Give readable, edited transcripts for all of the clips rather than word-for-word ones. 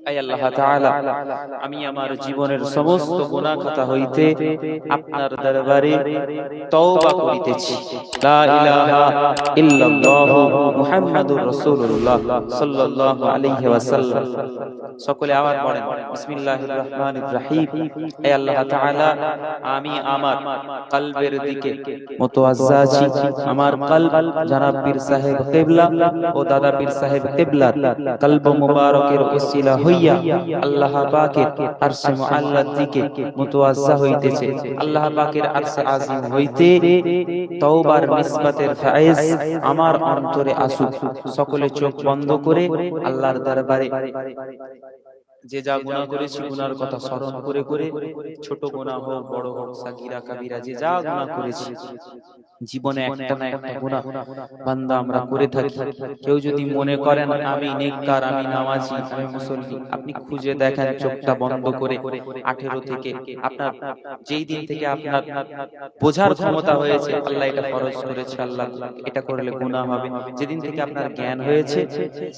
আয় আল্লাহ তাআলা, আমি আমার জীবনের সমস্ত গুনাহ খাতা হইতে আপনার দরবারে তওবা করিতেছি। লা ইলাহা ইল্লাল্লাহ মুহাম্মাদুর রাসূলুল্লাহ সাল্লাল্লাহু আলাইহি ওয়াসাল্লাম। সকলে আবার পড়েন বিসমিল্লাহির রহমানির রহিম। আয় আল্লাহ তাআলা, আমি আমার কলবের দিকে মুতাওয়াজ্জা আছি। আমার কলব জনাব পীর সাহেব কিবলা ও দাদা পীর সাহেব কিবলার কলব মুবারকের উসিলা হইয়া আল্লাহ পাকের আরশে মুআল্লার দিকে মুতাওয়াজ্জা হইতেছে। আল্লাহ পাকের আরশে আজিম হইতে তওবার নিসবতের ফায়েজ আমার অন্তরে আসুক। সকলে চোখ বন্ধ করে আল্লাহর দরবারে যে যা গুনাহ করেছি গুনার কথা স্মরণ করে করে, ছোট গুনাহ হোক বড় হোক সাগীরা কাবীরা, যে যা গুনাহ করেছি জীবনে একটা না একটা গুনাহ বান্দা আমরা করে থাকি। কেউ যদি মনে করেন আমি নেককার, আমি নামাজি, আমি মুসল্লি, আপনি খুঁজে দেখেন চোখটা বন্ধ করে 18 থেকে আপনার যেই দিন থেকে আপনার বোঝার ক্ষমতা হয়েছে আল্লাহ এটা ফরজ করেছে, আল্লাহ এটা করলে গুনাহ হবে, যেদিন থেকে আপনার জ্ঞান হয়েছে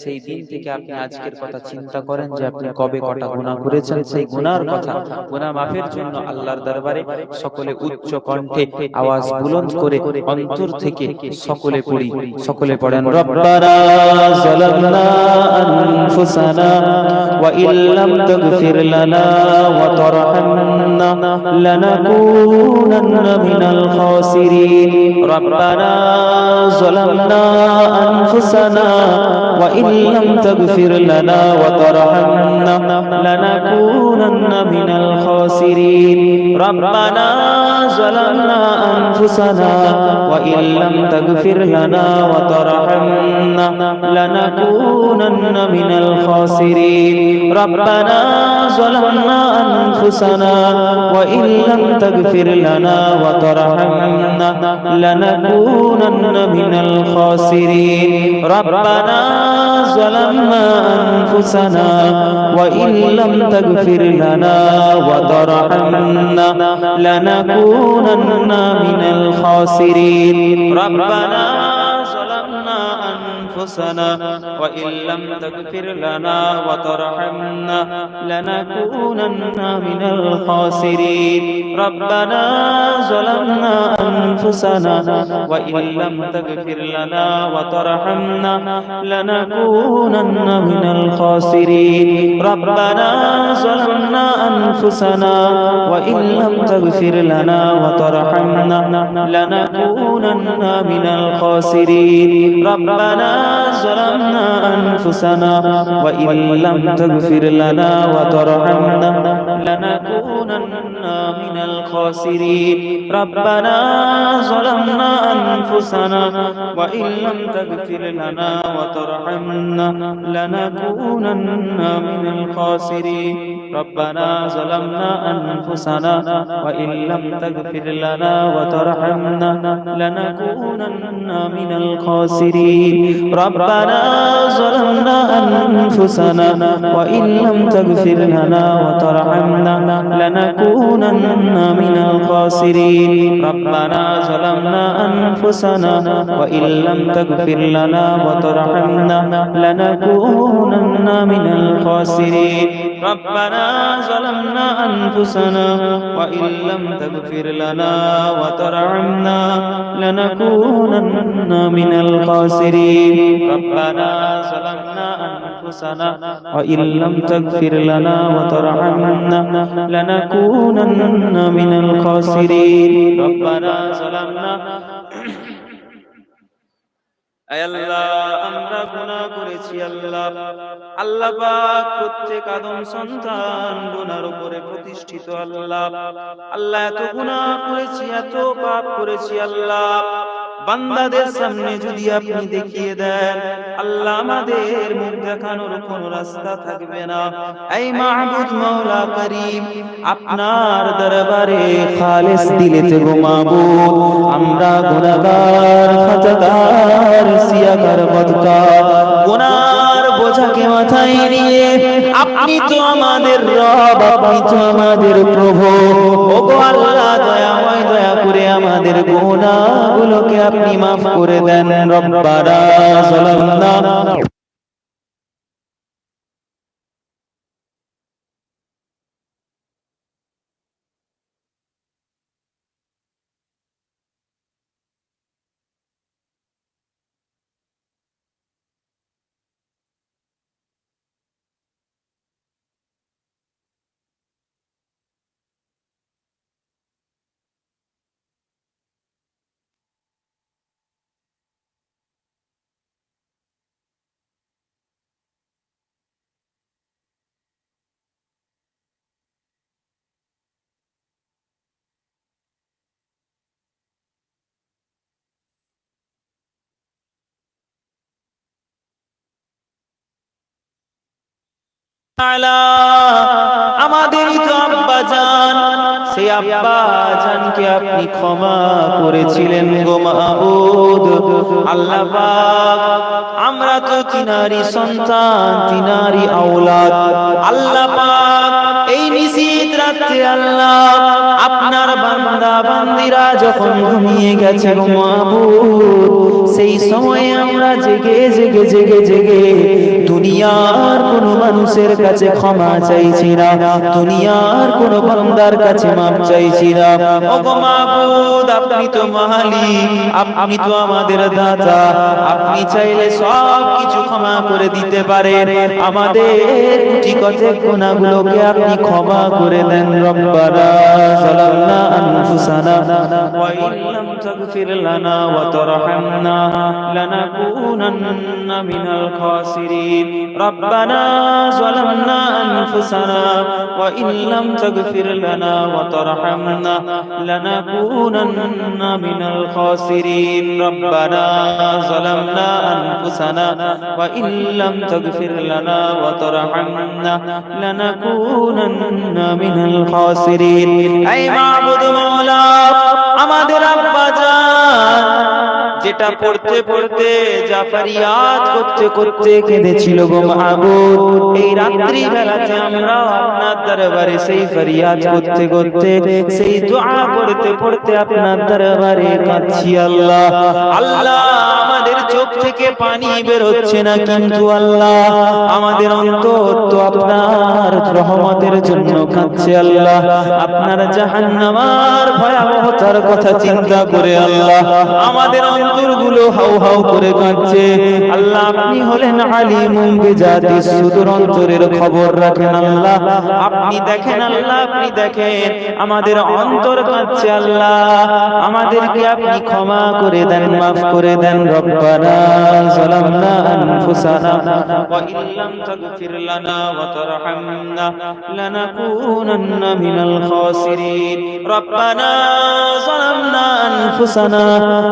সেই দিন থেকে আপনি আজকের কথা চিন্তা করেন যে আপনি কবে কটা গুনাহ করেছেন। সেই গুনাহর কথা, গুনাহ মাফের জন্য আল্লাহর দরবারে সকলে উচ্চ কণ্ঠে আওয়াজ বুলন্দ করে অন্তর থেকে সকলে পড়ি। সকলে পড়েন রব্বানা যালামনা আনফুসানা ওয়া ইল্লাম তাগফির লানা ওয়া তারহামনা লানাকুনান্না মিনাল খাসিরিন। রব্বানা যালামনা আনফুসানা ওয়া ইল্লাম তাগফির লানা ওয়া তারহামনা লানাকুনান্না মিনাল খাসিরিন। রব্বানা যালামনা আনফুসানা ওয়া ইল্লাম তাগফির লানা ওয়া তারহামনা লানাকুনান্না মিনাল খাসিরিন। রব্বানা যালামনা আনফুসানা ওয়া ইল্লাম তাগফির লানা ওয়া তারহামনা লানাকুনান্না মিনাল খাসিরিন। রব্বানা যালামনা আনফুসানা ওয়া ইল্লাম তাগফির লানা ওয়া তারহামনা লানাকুনান্না মিনাল খাসিরিন। রব্বানা যালামনা আনফুসানা ওয়া ইল্লাম তাগফির লানা ওয়া তারহামনা লানাকুনান্না মিনাল খাসিরিন। রব্বানা যালামনা আনফুসানা ওয়া ইল্লাম তাগফির লানা ওয়া তারহামনা লানাকুনান্না মিনাল খাসিরিন। রব্বানা যালামনা আনফুসানা ওয়া ইল্লাম তাগফির লানা ওয়া তারহামনা লানাকুনান্না মিনাল খাসিরিন। রব্বানা যালামনা আনফুসানা ওয়া ইল্লাম তাগফির লানা ওয়া তারহামনা লানাকুনান্না মিনাল খাসিরিন। রব্বানা যালামনা আনফুসানা ওয়া ইল্লাম তাগফির লানা ওয়া তারহামনা লানাকুনান্না মিনাল খাসিরিন। রব্বানা যালামনা আনফুসানা ওয়া ইল্লাম তাগফির লানা ওয়া তারহামনা লানাকুনান্না মিনাল খাসিরিন। রব্বানা যালামনা আনফুসানা ওয়া ইল্লাম তাগফির লানা ওয়া তারহামনা লানাকুনান্না মিনাল খাসিরিন। রব্বানা যালামনা আনফুসানা ওয়া ইল্লাম তাগফির লানা ওয়া তারহামনা লানাকুনান্না মিনাল খাসিরিন। রব্বানা যালামনা আনফুসানা ওয়া ইল্লাম তাগফির লানা ওয়া তারহামনা লানাকুনান্না মিনাল খাসিরিন। রব্বানা যালামনা আনফুসানা ওয়া ইল্লাম তাগফির লানা ওয়া তারহামনা লানাকুনান্না মিনাল খাসিরিন। রব্বানা যালামনা। আয় আল্লাহ, আমরা গুনাহ করেছি আল্লাহ। আল্লাহ পাক প্রত্যেক আদম সন্তান গুনার উপরে প্রতিষ্ঠিত আল্লাহ। আল্লাহ এত গুনাহ করেছি, এত পাপ করেছি আল্লাহ, বান্দাদের সামনে যদি আপনি দেখিয়ে দেন আল্লাহ আমাদের মুখ দেখানোর কোনো রাস্তা থাকবে না। এই মাহবুব মাওলা করিম, আপনার দরবারে খালিস দিলেতে গো মাবুদ, আমরা গুনাহগার, খাতাকার, সিয়াকার, বদকার, গুনার বোঝাকে মাথায় নিয়ে আপনি তো আমাদের রব, আপনি তো আমাদের প্রভু। ওগো আল্লাহ, দয়াময়, দয়া করে আমাদের গুনাহগুলোকে আপনি মাফ করে দেন। রব্বানা যালামনা আমাদের তো আব্বা জান, সেই আব্বা জানকে আপনি ক্ষমা করেছিলেন গো মাবুদ। আল্লাহ পাক, আমরা তো তিনারি সন্তান, তিনারি আওলাদ। আল্লাহ পাক, এই নিশীথ রাতে আল্লাহ আপনার বান্দা বান্দিরা যখন ঘুমিয়ে গেছে গো মাবুদ, সেই সময়ে আমরা জেগে জেগে জেগে জেগে দুনিয়ার কোন মানুষের কাছে ক্ষমা চাইছি না, দুনিয়ার কোন বান্দার কাছে মাপ চাইছি না। ওগো মাবুদ, আপনি তো মালিক, আপনি তো আমাদের দাতা, আপনি চাইলে সব কিছু ক্ষমা করে দিতে পারেন। আমাদের কুটি কতক গুনাহগুলোকে আপনি ক্ষমা করে দেন। রব্বানা যালামনা আনফুসানা ওয়া ইল্লাম তাগফির লানা ওয়া তারহামনা লানাকুনান্না মিনাল খাসিরিন। রব্বানা যালামনা আনফুসানা ওয়া ইল্লাম তাগফির লানা ওয়া তারহামনা লানাকুনান্না মিনাল খাসিরিন। রব্বানা যালামনা আনফুসানা ওয়া ইল্লাম তাগফির লানা ওয়া তারহামনা লানাকুনান্না মিনাল খাসিরিন। এই মাবুদ মাওলা, আমাদের আব্বা জান যেটা পড়তে পড়তে যা ফরিয়াদ করতে করতে কেঁদেছিল গো মাবুদ, এই রাত্রি বেলাতে আমরা আপনার দরবারে সেই ফরিয়াদ করতে করতে, সেই দোয়া পড়তে পড়তে আপনার দরবারে কাঁদছি। আল্লাহ আল্লাহ, আমাদের চোখ থেকে পানি বের হচ্ছে না, কিন্তু আল্লাহ আমাদের অন্তর তো আপনার রহমতের জন্য কাঁদছে। আল্লাহ, আপনার জাহান্নামের ভয়াবহতার কথা চিন্তা করে আল্লাহ আমাদের অন্তরগুলো হাউ হাউ করে কাঁদছে। আল্লাহ, আপনি হলেন আলিমুন বিজাতি সুদূর অন্তরের খবর রাখেন। আল্লাহ, আপনি দেখেন, আল্লাহ আপনি দেখেন আমাদের অন্তর কাঁদছে। আল্লাহ, আমাদেরকে আপনি ক্ষমা করে দেন, মাফ করে দেন। রব্বানা যালামনা আনফুসানা ওয়া ইল্লাম তাগফির লানা ওয়া তারহামনা লানাকুনান্না মিনাল খাসিরিন। রব্বানা যালামনা আনফুসানা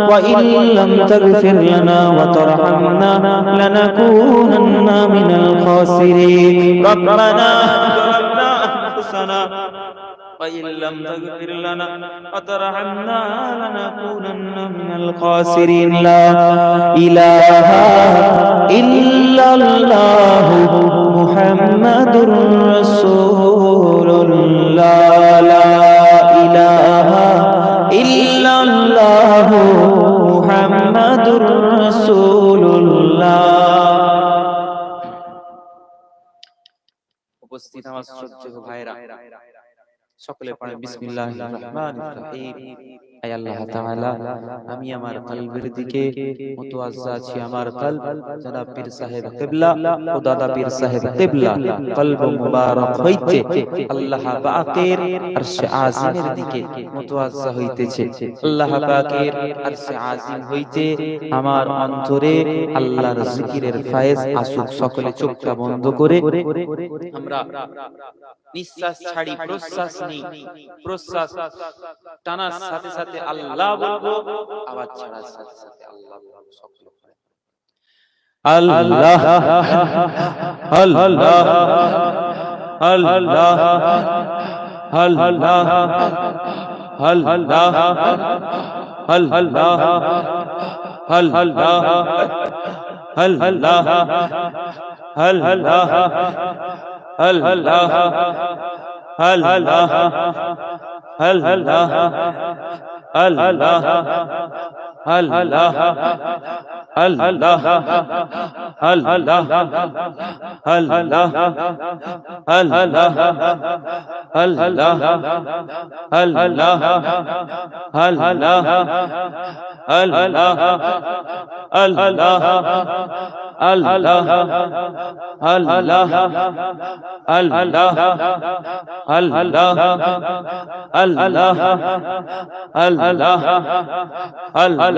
ওয়া ইল্লাম তাগফির লানা ওয়া তারহামনা লানাকুনান্না মিনাল খাসিরিন। রব্বানা যালামনা আনফুসানা وإن لم تغفر لنا وترحمنا لنكونن من الخاسرين. لا إله إلا الله محمد رسول الله. لا إله إلا الله محمد رسول الله. উপস্থিত আমার শ্রদ্ধেয় ভাইরা, সকলে পড়ে বিসমিল্লাহির রহমানির রহিম। আয় আল্লাহ তাআলা, আমি আমার কলবের দিকে মুতাওয়াজ্জা আছি। আমার কলব জনাব পীর সাহেব কিবলা ও দাদা পীর সাহেব কিবলা কলব মুবারক হইতে আল্লাহ পাকের আরশে আজিমের দিকে মুতাওয়াজ্জা হইতেছে। আল্লাহ পাকের আরশে আজিম হইতে আমার অন্তরে আল্লাহর জিকিরের ফায়েজ আসুক। সকলে চোখটা বন্ধ করে আমরা নিঃশ্বাস ছাড়ি, প্রশ্বাস নেই, প্রশ্বাস টানার সাথে সাথে আল্লাহ বলবো, আওয়াজ ছাড়ার সাথে সাথে আল্লাহ বলবো। সকলে আল্লাহ আল্লাহ আল্লাহ আল্লাহ আল্লাহ আল্লাহ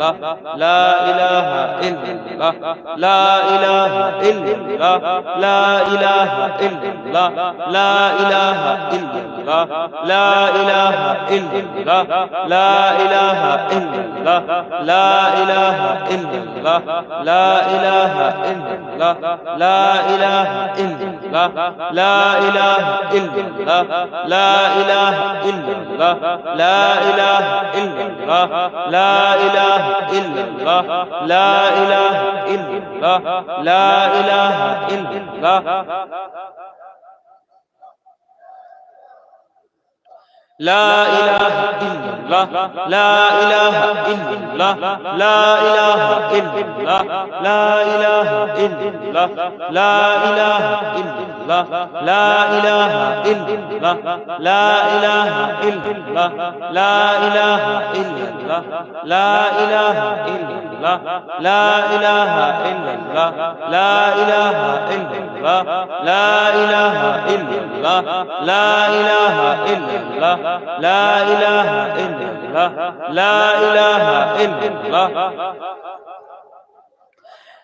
ইল্লাল্লাহ লা ইলাহা ইল্লাল্লাহ লা ইলাহা ইল্লাল্লাহ লা ইলাহা ইল্লাল্লাহ লা ইলাহা ইল্লাল্লাহ লা ইলাহা ইল্লাল্লাহ লা ইলাহা ইল্লাল্লাহ লা ইলাহা ইল্লাল্লাহ লা ইলাহা ইল্লাল্লাহ লা ইলাহা ইল্লাল্লাহ লা ইলাহা ইল্লাল্লাহ লা ইলাহা ইল্লাল্লাহ লা ইলাহা ইল্লাল্লাহ লা ইলাহা ইল্লাল্লাহ লা ইলাহা ইল্লাল্লাহ লা ইলাহা ইল্লাল্লাহ لا إله إلا الله لا إله إلا الله لا إله إلا الله لا إله إلا الله لا إله إلا الله لا إله إلا الله لا إله إلا الله لا إله إلا الله لا إله إلا الله لا إله إلا الله لا إله إلا الله لا إله إلا الله لا إله إلا الله لا إله إلا الله لا إله إلا الله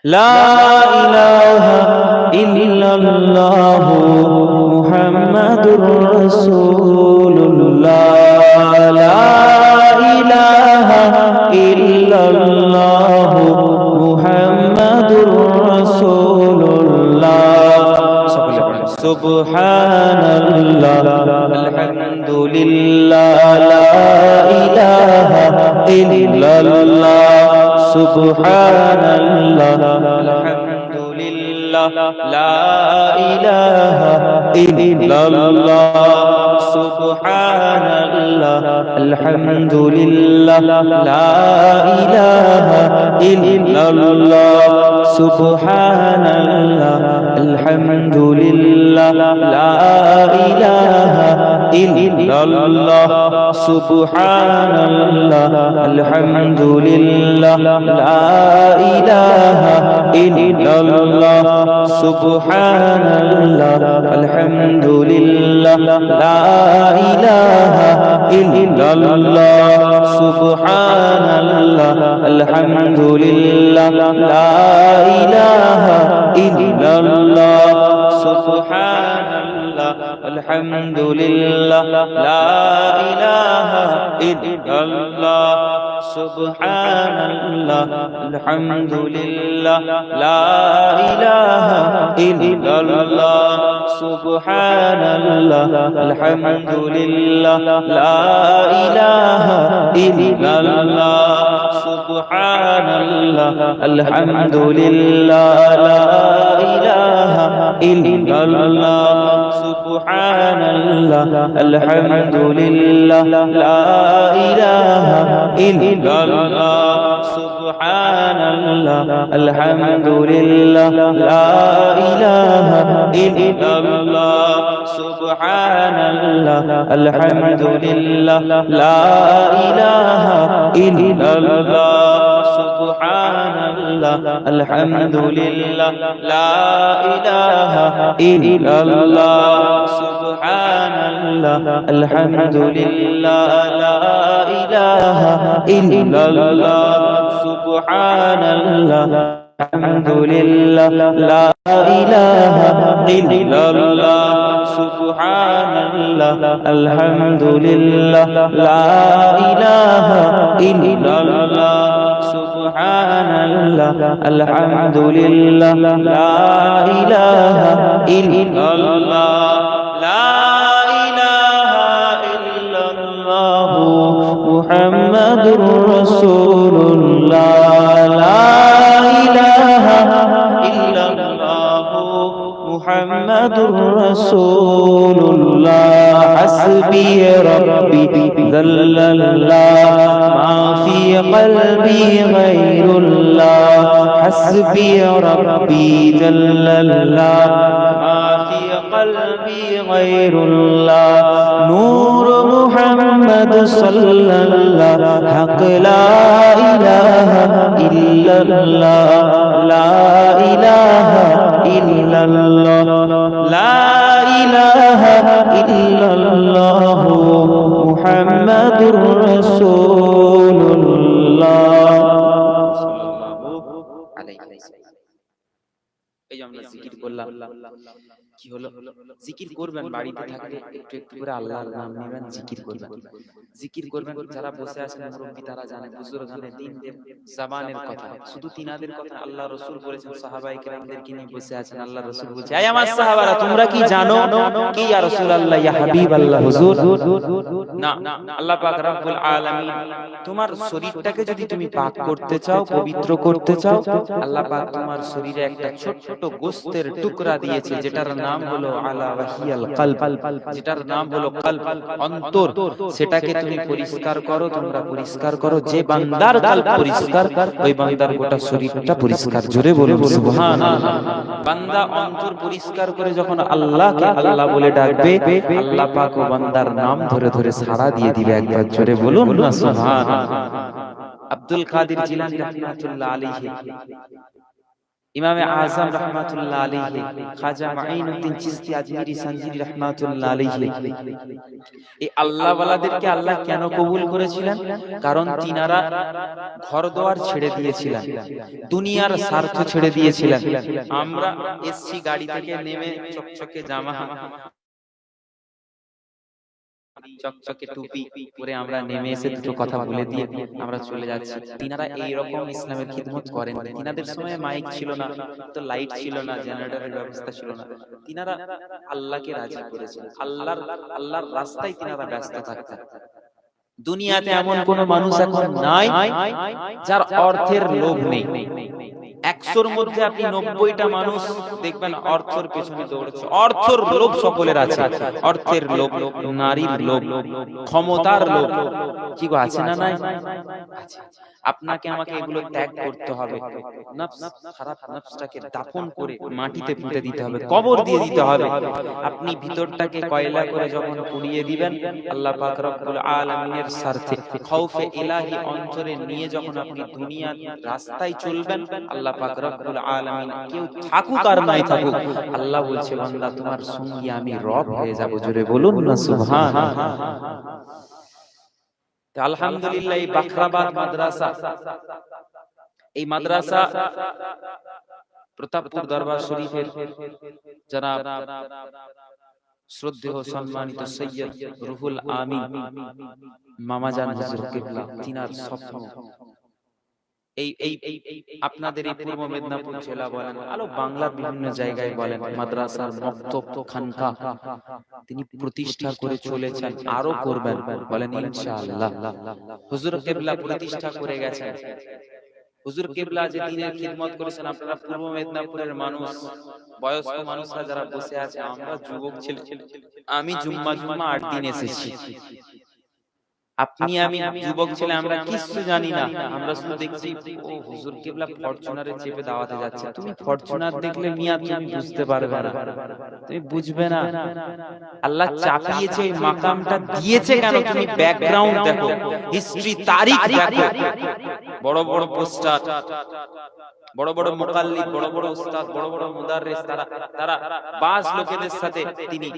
لا إله إلا الله محمد رسول الله لا إله إلا الله محمد رسول الله سبحان الله الحمد لله لا إله إلا الله سبحان الله الحمد لله لا إله إلا الله سبحان الله الحمد لله لا إله إلا الله سبحان الله الحمد لله لا إله إلا الله سبحان الله الحمد لله لا إله إلا الله سبحان الله الحمد لله لا إله إلا الله سبحان الله الحمد لله لا إله إلا الله سبحان الله الحمد لله لا إله إلا الله سبحان الله الحمد لله لا إله إلا الله سبحان الله الحمد لله لا إله إلا الله سبحان الله الحمد لله لا إله إلا الله سبحان الله الحمد لله لا إله إلا الله سبحان الله الحمد لله لا إله إلا الله سبحان الله الحمد لله لا إله إلا الله سبحان الله الحمد لله لا إله إلا الله سبحان الله الحمد لله لا إله إلا الله سبحان الله الحمد لله لا إله إلا الله سبحان الله الحمد لله لا إله إلا الله سبحان الله الحمد لله لا إله إلا الله لا إله إلا الله محمد رسول الله لا إله إلا الله محمد رسول الله حسبي ربي ذل الله ما في قلبي غير الله حسبي ربي جل الله ما في قلبي غير الله نور محمد صلى الله حق لا إله إلا الله لا إله إلا الله لا إله إلا الله محمد رسول الله জিকির করলাম, কি হলো? জিকির করবেন, বাড়িতে থাকলে একটু একটু করে আল্লাহর নাম নেবেন, জিকির করবেন, জিকির করবেন। যারা বসে আছেন মুরব্বী তারা জানে, বুজুর্গ জানে, দিনদের জাবানের কথা, শুধু তিনাদের কথা আল্লাহ রাসূল বলেছেন। সাহাবায়ে কেরামদেরকে নিয়ে বসে আছেন, আল্লাহ রাসূল বলছে, এই আমার সাহাবারা তোমরা কি জানো কি ইয়া রাসূলুল্লাহ, ইয়া হাবিবাল্লাহ হুজুর? না, আল্লাহ পাক রব্বুল আলামিন তোমার শরীরটাকে যদি তুমি পাক করতে চাও, পবিত্র করতে চাও, আল্লাহ পাক তোমার শরীরে একটা ছোট গোশতের টুকরা দিয়েছে, যেটার নাম হলো আলা ওয়াহিয়াল কলব, যেটার নাম হলো কলব, অন্তর। সেটাকে তুমি পরিষ্কার করো, তোমরা পরিষ্কার করো। যে বান্দার কলব পরিষ্কার, ওই বান্দার গোটা শরীরটা পরিষ্কার। জোরে বলুন সুবহানাল্লাহ। বান্দা অন্তর পরিষ্কার করে যখন আল্লাহকে আল্লাহ বলে ডাকবে, আল্লাহ পাক ও বান্দার নাম ধরে ধরে সাড়া দিয়ে দিবে। একবার জোরে বলুন না সুবহানাল্লাহ। আব্দুল কাদের জিলানী রাহমাতুল্লাহ আলাইহি, ইমামে আযম রাহমাতুল্লাহ আলাইহি, খাজা মাঈনুদ্দিন চিশতি আজমিরি সানজিরি রাহমাতুল্লাহ আলাইহি, এই আল্লাহ ওয়ালাদেরকে আল্লাহ কেন কবুল করেছিলেন? কারণ তিনারা ঘরদুয়ার ছেড়ে দিয়েছিলেন, দুনিয়ার স্বার্থ ছেড়ে দিয়েছিলেন। আমরা এসছি গাড়ি থেকে নেমে, চকচকে জামা, চকচকে টুপি পরে আমরা নেমে এসে দুটো কথা বলে দিয়ে আমরা চলে যাচ্ছি। তিনারা এইরকম ইসলামের খিদমত করেন। তিনাদের সময় মাইক ছিল না, তো লাইট ছিল না, জেনারেটরের ব্যবস্থা ছিল না। তিনারা আল্লাহকে রাজি করেছেন, আল্লাহর রাস্তায় তিনারা ব্যস্ত থাকতেন। দুনিয়াতে এমন কোন মানুষ এখন নাই যার অর্থের লোভ নেই। 100র মধ্যে আপনি 90টা মানুষ দেখবেন অর্থের পেছনে দৌড়াচ্ছে। অর্থের লোভ সকলের আছে, অর্থের লোভ, নারীর লোভ, ক্ষমতার লোভ, কি গো আছে না নাই? আছে। আপনাকে আমাকে এগুলো ত্যাগ করতে হবে। নফস, খারাপ নফসটাকে দাফন করে মাটিতে পুঁতে দিতে হবে, কবর দিয়ে দিতে হবে। আপনি ভিতরটাকে কয়লা করে যখন পুড়িয়ে দিবেন, আল্লাহ পাক রব্বুল আলামিনের স্বার্থে খাউফে ইলাহি অন্তরে নিয়ে যখন আপনি দুনিয়ার রাস্তায় চলবেন, আল্লাহ পাক রব্বুল আলামিন কেউ থাকুক আর নাই থাকুক, আল্লাহ বলছে বান্দা তোমার সঙ্গী আমি রব হয়ে যাব। জোরে বলুন না সুবহানাল্লাহ। আলহামদুলিল্লাহ, এই বাখরাবাদ মাদ্রাসা, এই মাদ্রাসা প্রতাপপুর দরবার শরীফের জনাব শ্রদ্ধেয় সম্মানিত সৈয়দ রুহুল আমিন মামাজান হুজুর কিবলা, তিনার স্বপ্ন এই আপনাদের এই পূর্ব মেদিনীপুর জেলা বলেন, আলো বাংলার বিভিন্ন জায়গায় বলেন, মাদ্রাসার মক্তব খানকা তিনি প্রতিষ্ঠা করে চলেছেন, আরো করবেন, বলেন ইনশাআল্লাহ। হুজুর কিবলা প্রতিষ্ঠা করে গেছেন। হুজুর কিবলা যে দ্বীনের খিদমত করেছেন, আপনারা পূর্ব মেদিনীপুরের মানুষ, বয়স্ক মানুষরা যারা বসে আছে, আমরা যুবক ছেলে, আমি জুম্মা 8 দিন এসেছি। আপনি আমি যুবক ছেলে, আমরা কিছু জানি না। আমরা শুধু দেখছি ও হুজুর কিবলা ফরচুনারে চেপে দাওয়াতে যাচ্ছে। তুমি ফরচুনার দেখলে মিয়া তুমি বুঝতে পারবে না, তুমি বুঝবে না। আল্লাহ চাপিয়েছে, এই মাকামটা দিয়েছে কেন? তুমি ব্যাকগ্রাউন্ড দেখো, হিস্ট্রি, তারিখ দেখো। বড় বড় পোস্টার, বড় বড় মুকাল্লিদ, বড় বড় উস্তাদ, বড় বড় মুদাররিস, তারা বাস লোকেদের সাথে তিনি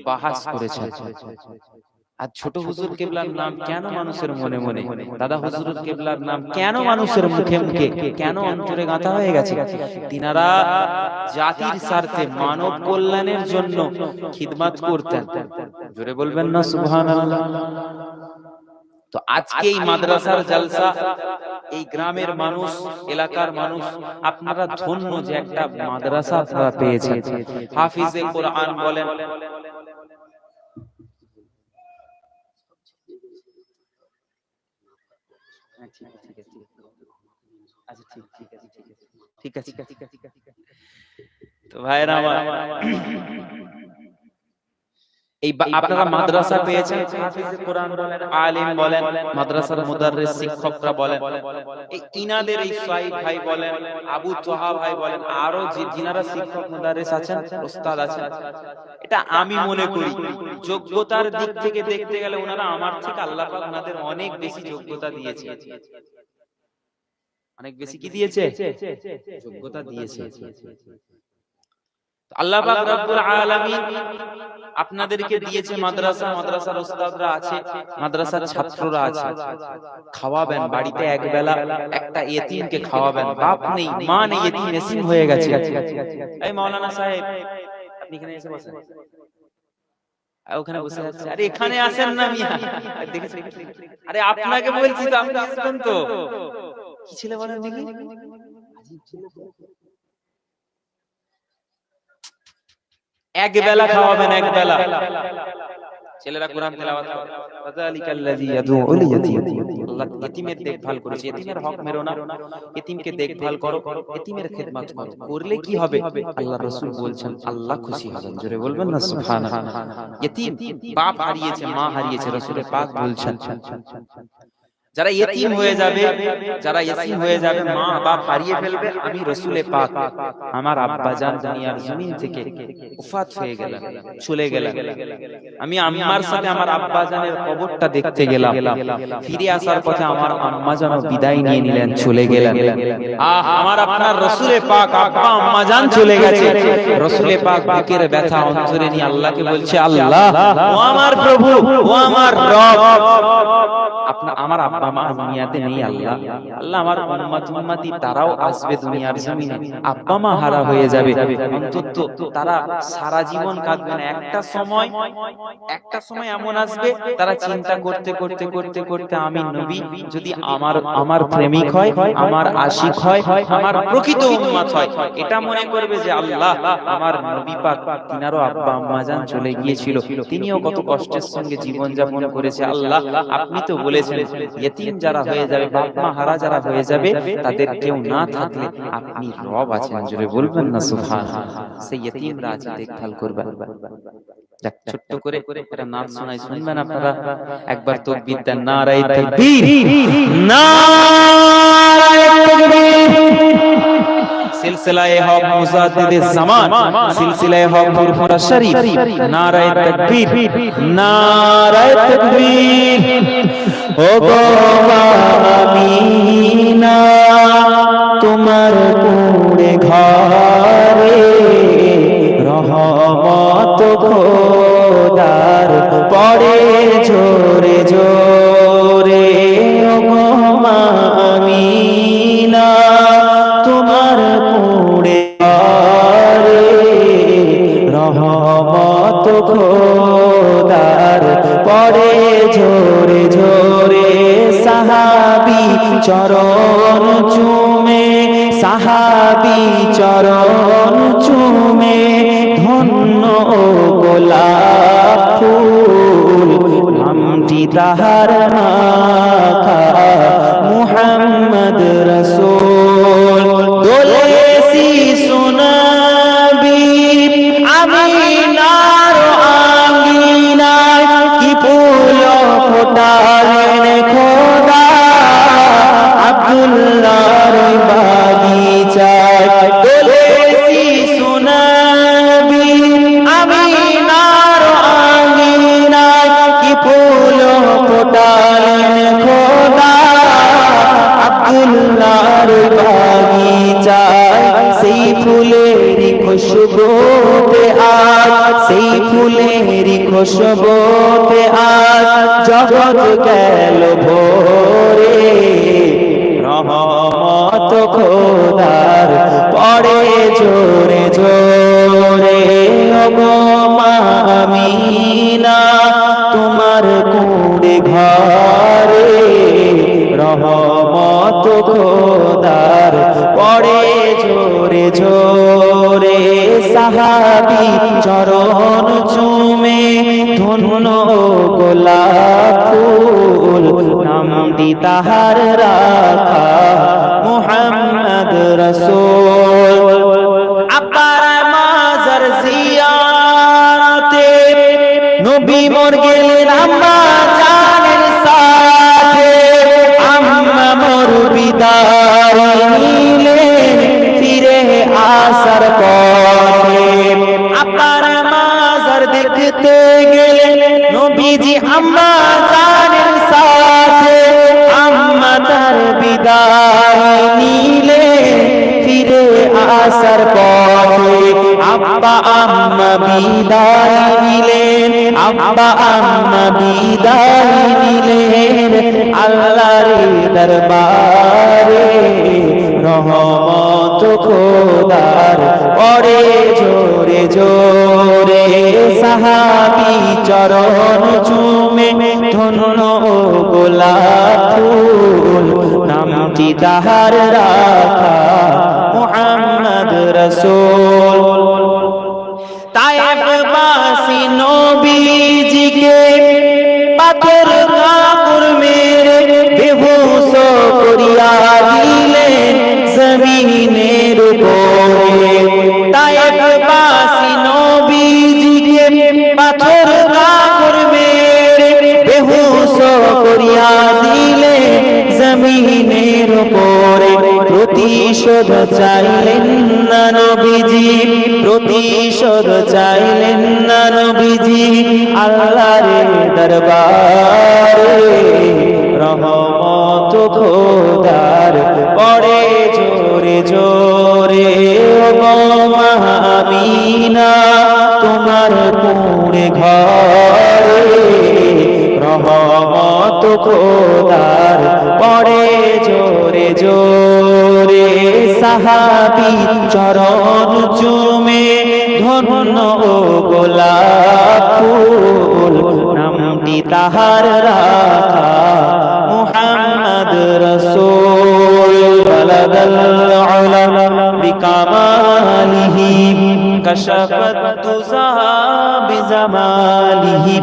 বাহাস করেছেন। আর ছোট হুজুর কিবলার নাম কেন মানুষের মনে মনে, দাদা হুজুর কিবলার নাম কেন মানুষের মুখে মুখে, কেন অন্তরে গাঁথা হয়ে গেছে? তিনারা জাতির স্বার্থে, মানব কল্যাণের জন্য খিদমত করতেন। জোরে বলবেন না সুবহানাল্লাহ। তো আজকে এই মাদ্রাসার জলসা, এই গ্রামের মানুষ, এলাকার মানুষ, আপনারা ধন্য যে একটা মাদ্রাসা আপনারা পেয়েছেন। হাফিজে কোরআন বলেন, ঠিক আছে। তো ভাইরা আমার, এই আপনারা মাদ্রাসা পেয়েছেন, হাফিজে কোরআন বলেন, আলিম বলেন, মাদ্রাসার মুদাররিস শিক্ষকরা বলেন, এই ইনাদের এই সাইদ ভাই বলেন, আবু তোহা ভাই বলেন, আরো যিনারা শিক্ষক মুদাররিস আছেন, উস্তাদ আছেন, এটা আমি মনে করি যোগ্যতার দিক থেকে দেখতে গেলে ওনারা আমার থেকে আল্লাহ পাক ওনাদের অনেক বেশি যোগ্যতা দিয়েছে। অনেক বেশি কি দিয়েছে? যোগ্যতা দিয়েছে। আল্লাহ পাক রব্বুল আলামিন আপনাদেরকে দিয়েছে মাদ্রাসা, মাদ্রাসার ওস্তাদরা আছে, মাদ্রাসার ছাত্ররা আছে, খাওয়াবেন বাড়িতে একবেলা একটা ইয়েতিমকে খাওয়াবেন। বাপ নেই, মা নেই, ইয়েতিম এতিম হয়ে গেছে। এই মাওলানা সাহেব আপনি এখানে এসে বসেন, ওখানে বসে আছে। আরে এখানে আসেন না মিয়া, দেখেছেন? আরে আপনাকে বলছি তো, আপনি আসবেন তো। কি ছিল বলেন দেখি? এক বেলা খাওয়াবেন, এক বেলা। ছেলেরা কোরআন তেলাওয়াত করে, ফাযালিকাল্লাযী ইয়াদউল ইয়াতীম। আল্লাহ ইতিমের দেখভাল করেছে, ইতিমের হক মেরো না, ইতিমকে দেখভাল করো, ইতিমের খিদমত করো। করলে কি হবে? আল্লাহ রাসূল বলছেন আল্লাহ খুশি হবেন। জোরে বলবেন না সুবহানাল্লাহ। ইতিম বাপ হারিয়েছে, মা হারিয়েছে, রাসূল পাক বলছেন যারা ইতিম হয়ে যাবে, যারা ইতিম হয়ে যাবে, মা বাপ হারিয়ে ফেলবে, আমি রাসূল পাক আমার আব্বা জান দুনিয়ার জমিন থেকে ওফাত হয়ে গেলেন, চলে গেলেন। আমি আম্মার সাথে আমার আব্বা জানের কবরটা দেখতে গেলাম, ফিরে আসার পথে আমার আম্মা জান বিদায় নিয়ে নিলেন, চলে গেলেন। আমার আপনার রাসূল পাক আব্বা আম্মা জান চলে গেছে, রাসূল পাক বুকের ব্যথা অন্তরে নিয়ে আল্লাহকে বলছে, আল্লাহ ও আমার প্রভু, ও আমার রব, আপনার আমার আব্বা মা দুনিয়াতে নেই, আল্লাহ আল্লাহ আমার উম্মত উম্মতি তারাও আসবে দুনিয়ার জমিনে, আব্বা মা হারা হয়ে যাবে, অন্তত তারা সারা জীবন কাঁদবে না। একটা সময় এমন আসবে তারা চিন্তা করতে করতে করতে করতে আমি নবী যদি আমার প্রেমিক হয়, আমার আশিক হয়, আমার প্রকৃত উম্মত হয়, এটা মনে করবে যে আল্লাহ আমার নবী পাক তিনারও আব্বা আম্মা জান চলে গিয়েছিল, তিনিও কত কষ্টের সঙ্গে জীবন যাপন করেছে, আল্লাহ আপনি তো বলেছেন ইতিম যারা হয়ে যাবে, বাপ মা হারা যারা হয়ে যাবে, তাদের কেউ না থাকলে আপনি রব আছেন। জোরে বলবেন না সুবহানাল্লাহ। সেই ইতিমরা আছে, দেখভাল করবেন। ছোট্ট করে একটা নাচ শোনাই, শুনবেন আপনারা? একবার তাকবীর দেন, নারায়ে তাকবীর, নারায়ে তাকবীর। সিলসিলায়ে হক মুজাদ্দিদে জামান, সিলসিলায়ে হক ফুরফুরা শরীফ, নারায়ে তাকবীর, নারায়ে তাকবীর। ও গো আমিনা তোমার কুড়ে ঘরে রহমত খোদার পড়ে জোরে জোরে। ও গো আমিনা তোমার কুড়ে ঘরে রহমত খোদার পড়ে জোরে জোরে। সাহাবী চরণ চুমে, সাহাবী চরণ চুমে, ধন্য গোলাপ ফুল নামটি তাহার মাখা মুহাম্মদ রাসূল। দোলে শিশু নবী আমিনার আঙ্গিনায়, কি ফুল ফোটালেন খোদা আব্দুল্লাহর বাগিচায়। দোলে শিশু নবী আমিনার আঙ্গিনায়, কি ফুল ফোটালেন খোদা আব্দুল্লাহর বাগিচায়। সেই ফুলেরই খুশবুতে আজ, সেই ফুলেরই খুশবুতে আজ জগৎ গেল ভরে। রহমত খোদার পড়ে জোরে জোরে। ও গো আমিনা তোমার কুড়ে ঘরে রহমত খোদার পড়ে জোরে জোরে। সাহাবী চরণ চুমে, ধন্য গোলাপ ফুল নামটি তাহার রাখা মুহাম্মদ রাসূল। আপার মাজার জিয়ারতে নবী মোর গেলেন আম্মা জানের সাথে, আম্মা মোর বিদায় নিলেন ফিরে আসার পথে। আপার মাজার দেখতে গেলেন নবীজি আম্মা জানের সাথে, আম্মা তার বিদায় নিলেন ফিরে আসার পথে। আব্বা বিদায় নিলেন, আব্বা আম্মা বিদায় নিলেন আল্লাহর দরবারে। রহমত খোদার পড়ে জোরে জোরে, সাহাবী চরণ চুমে ধন্য গোলাপ ফুল, নামটি তাহার রাখা মুহাম্মদ রাসূল। তায়েফবাসী নবীজিকে পাথর কাপড় মেরে বেহুশ করিয়া দিলেন জমিনের উপরে। তায়েফবাসী নবীজিকে পাথর কাপড় মেরে বেহুশ করিয়া দিলেন জমিনের উপরে। প্রতিশোধ চাইলেন না নবীজি, প্রতিশোধ চাইলেন না নবীজি আল্লাহর দরবারে। রহমত খোদার পড়ে জোরে জোরে, ও মা আমিনা তোমার পুরে ঘরে। রহমত খোদার পড়ে জোরে জোরে, সাহাবী চরণ চুমে ধন্য গোলাপ ফুল, নামটি তাহার রাখা মুহাম্মদ রাসূল। বালাগাল উলামা বিকামালিহি কাশাফাত তুযা বিজামালিহি,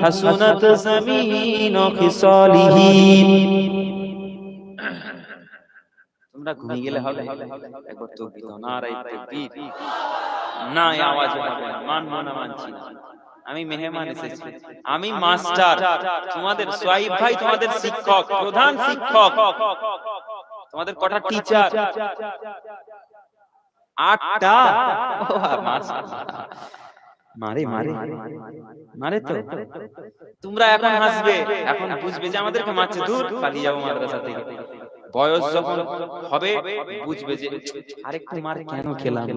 হাসুনাত জামিন খিসালিহি। তোমরা ঘুমিয়ে গেলে হবে, একবার তাকবীর দাও, নারায়ে তাকবীর। না এই আওয়াজ হবে না, মানবো না, মানছি না। আমি মেহমান এসেছি, আমি মাস্টার, তোমাদের সোয়াইব ভাই তোমাদের শিক্ষক, প্রধান শিক্ষক। তোমাদের কটা টিচার? 8টা। মারে মারে মারে তো। তোমরা এখন হাসবে, এখন বুঝবে যে আমাদেরকে মারছে, দূর পালিয়ে যাবো মাদ্রাসা থেকে। বয়স যখন হবে বুঝবে যে আরেকটু মার কেন খেলাম।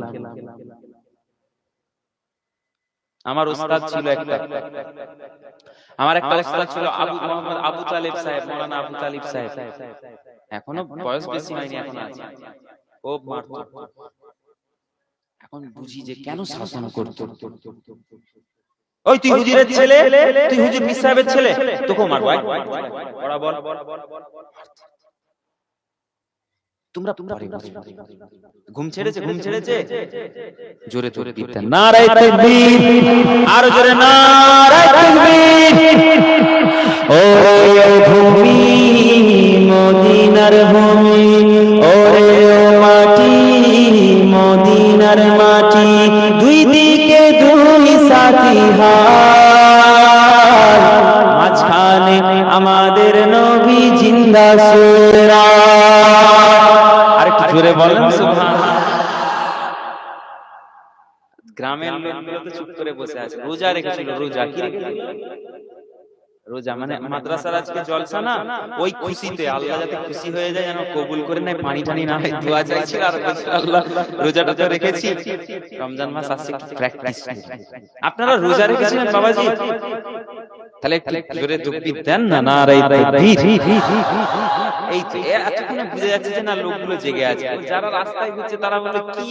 আমার উস্তাদ ছিল একটা, আমার একটা উস্তাদ ছিল আবু মোহাম্মদ আবু তালিব সাহেব, মাওলানা আবু তালিব সাহেব। এখনো বয়স বেশি হয়নি, এখন আছে। ও মারতো, এখন বুঝি যে কেন শাসন করতো। ওই তুই হুজুরের ছেলে, তুই হুজুর পীর সাহেবের ছেলে, তোকে মারবো, বড় বল। তোমরা ঘুম ছেড়েছে, ঘুম ছেড়েছে, জোরে জোরে দিতে নারায়ে তাকবীর, আর জোরে নারায়ে তাকবীর। ও ভূমি মদিনার ভূমি, ওরে ও মাটি মদিনার মাটি, দুই দিকে দুই সাথী হার, মাঝখানে আমাদের নবী জিন্দা সুরা। আরেকটু জোরে বলেন সুবহানাল্লাহ। গ্রামের লোকগুলো তো চুপ করে বসে আছে, রোজা রেখেছিল। রোজা কি রেখেছিল? রোজা মানে মাদ্রাসার আজকে জলসা না, ওই খুশিতে আল্লাহ যাতে খুশি হয়ে যায়, যেন কবুল করে নেয়, পানি টানি না হয়, দোয়া চাইছিল। আর আল্লাহ রোজাটা তো রেখেছি, রমজান মাস আসছে, প্র্যাকটিস। আপনারা রোজা রেখেছিলেন বাবাজি? তাহলে জোরে তাকবীর দেন না, নারায়ে তাকবীর। এই তো এতক্ষণে বুঝে যাচ্ছে যে না, লোকগুলো জেগে আছে। যারা রাস্তায় ঘুরছে তারা বলে কি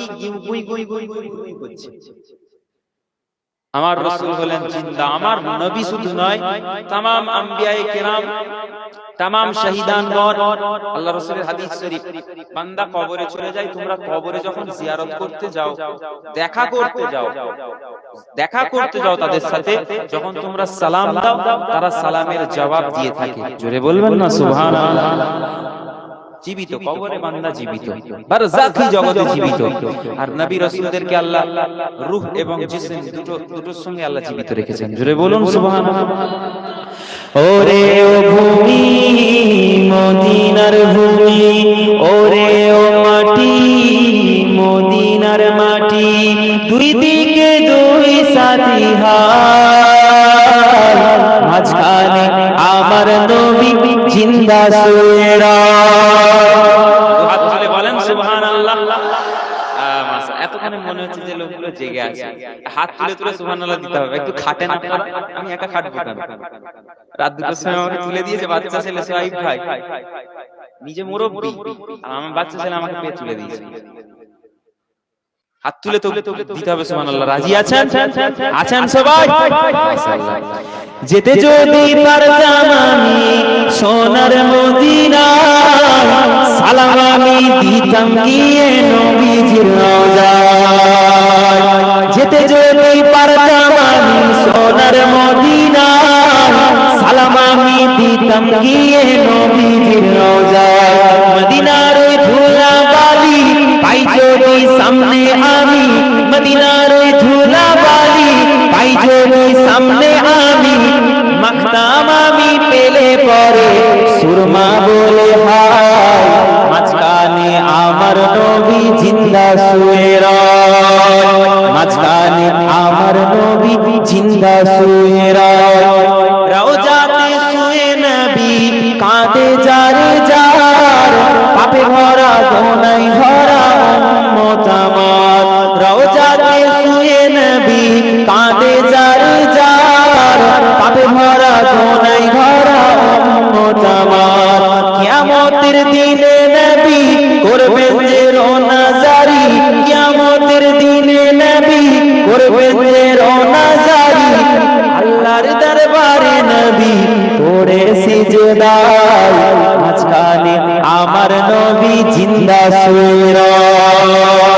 গুই গুই গুই গুই গুই করছে। আমার রাসূল হলেন জিন্দা, আমার নবী শুধু নয়, तमाम আম্বিয়ায়ে কেরাম, तमाम শহীদানগণ। আল্লাহ রাসূলের হাদিস শরীফ, বান্দা কবরে চলে যায়, তোমরা কবরে যখন জিয়ারত করতে যাও, দেখা করতে যাও, দেখা করতে যাও তাদের সাথে, যখন তোমরা সালাম দাও, তারা সালামের জবাব দিয়ে থাকে। জোরে বলবেন না সুবহানাল্লাহ। জীবিত কবরে বান্দা, জীবিত বারজাখী জগতে জীবিত। আর নবী রাসূলদেরকে আল্লাহ রূহ এবং জিসম দুটোর সঙ্গে আল্লাহ জীবিত রেখেছেন। জোরে বলুন সুবহানাল্লাহ। ওরে ও ভূমি মদিনার ভূমি, ওরে ও মাটি মদিনার মাটি, দুই দিকে দুই সাথী হার, মাঝখানে আমার নবী জিন্দা সুরা। হাত তুলে বলেন সুবহানাল্লাহ। এতক্ষণে মনে হচ্ছে যে লোকগুলো জেগে আছে, হাত তুলে তুলে সুবহানাল্লাহ দিতে হবে। একটু খাটেন আপনারা, আমি একা খাটবো কেন? রাত দুটোর সময় আমাকে তুলে দিয়েছে বাচ্চা ছেলে সোহাইব ভাই, নিজে মুরব্বি, আর আমার বাচ্চা ছেলে আমাকে পেয়ে তুলে দিয়েছে। হাত তুলে তুলে দিতে হবে সুবহানাল্লাহ। রাজি আছেন? আছেন সবাই? যেতে যদি পারতাম আমি সোনার মদিনা, সালাম আমি দিতাম গিয়ে নবীজির রওজায়। যেতে যদি পারতাম আমি সোনার মদিনা, সালাম আমি দিতাম গিয়ে নবীজির রওজায়। মদিনার ওই ধুলা বালি পাই যদি সামনে আমি, মদিনার ওই ধুলা বালি পাই যদি সামনে আমি, মাখতাম আমি পেলে পরে সুরমা বলে হায়, মাঝখানে আমার নবী জিন্দা শুয়ে রয়, মাঝখানে আমার নবী জিন্দা শুয়ে রয়। রওজাতে শুয়ে নবী কাঁদে যারে যার, পাপে ভরা গোনায় ভরা উম্মত আমার। রওজাতে শুয়ে নবী কাঁদে যারে যার, পাপে ভরা গোনায় ভরা উম্মত আমার। কিয়ামতের দিনে নবী করবেন যে রওনা জারি, কিয়ামতের দিনে নবী করবেন যে রওনা জারি, আল্লাহর দরবারে নবী পড়ে সিজদায়, মাঝখানে আমার নবী জিন্দা শুয়ে রয়।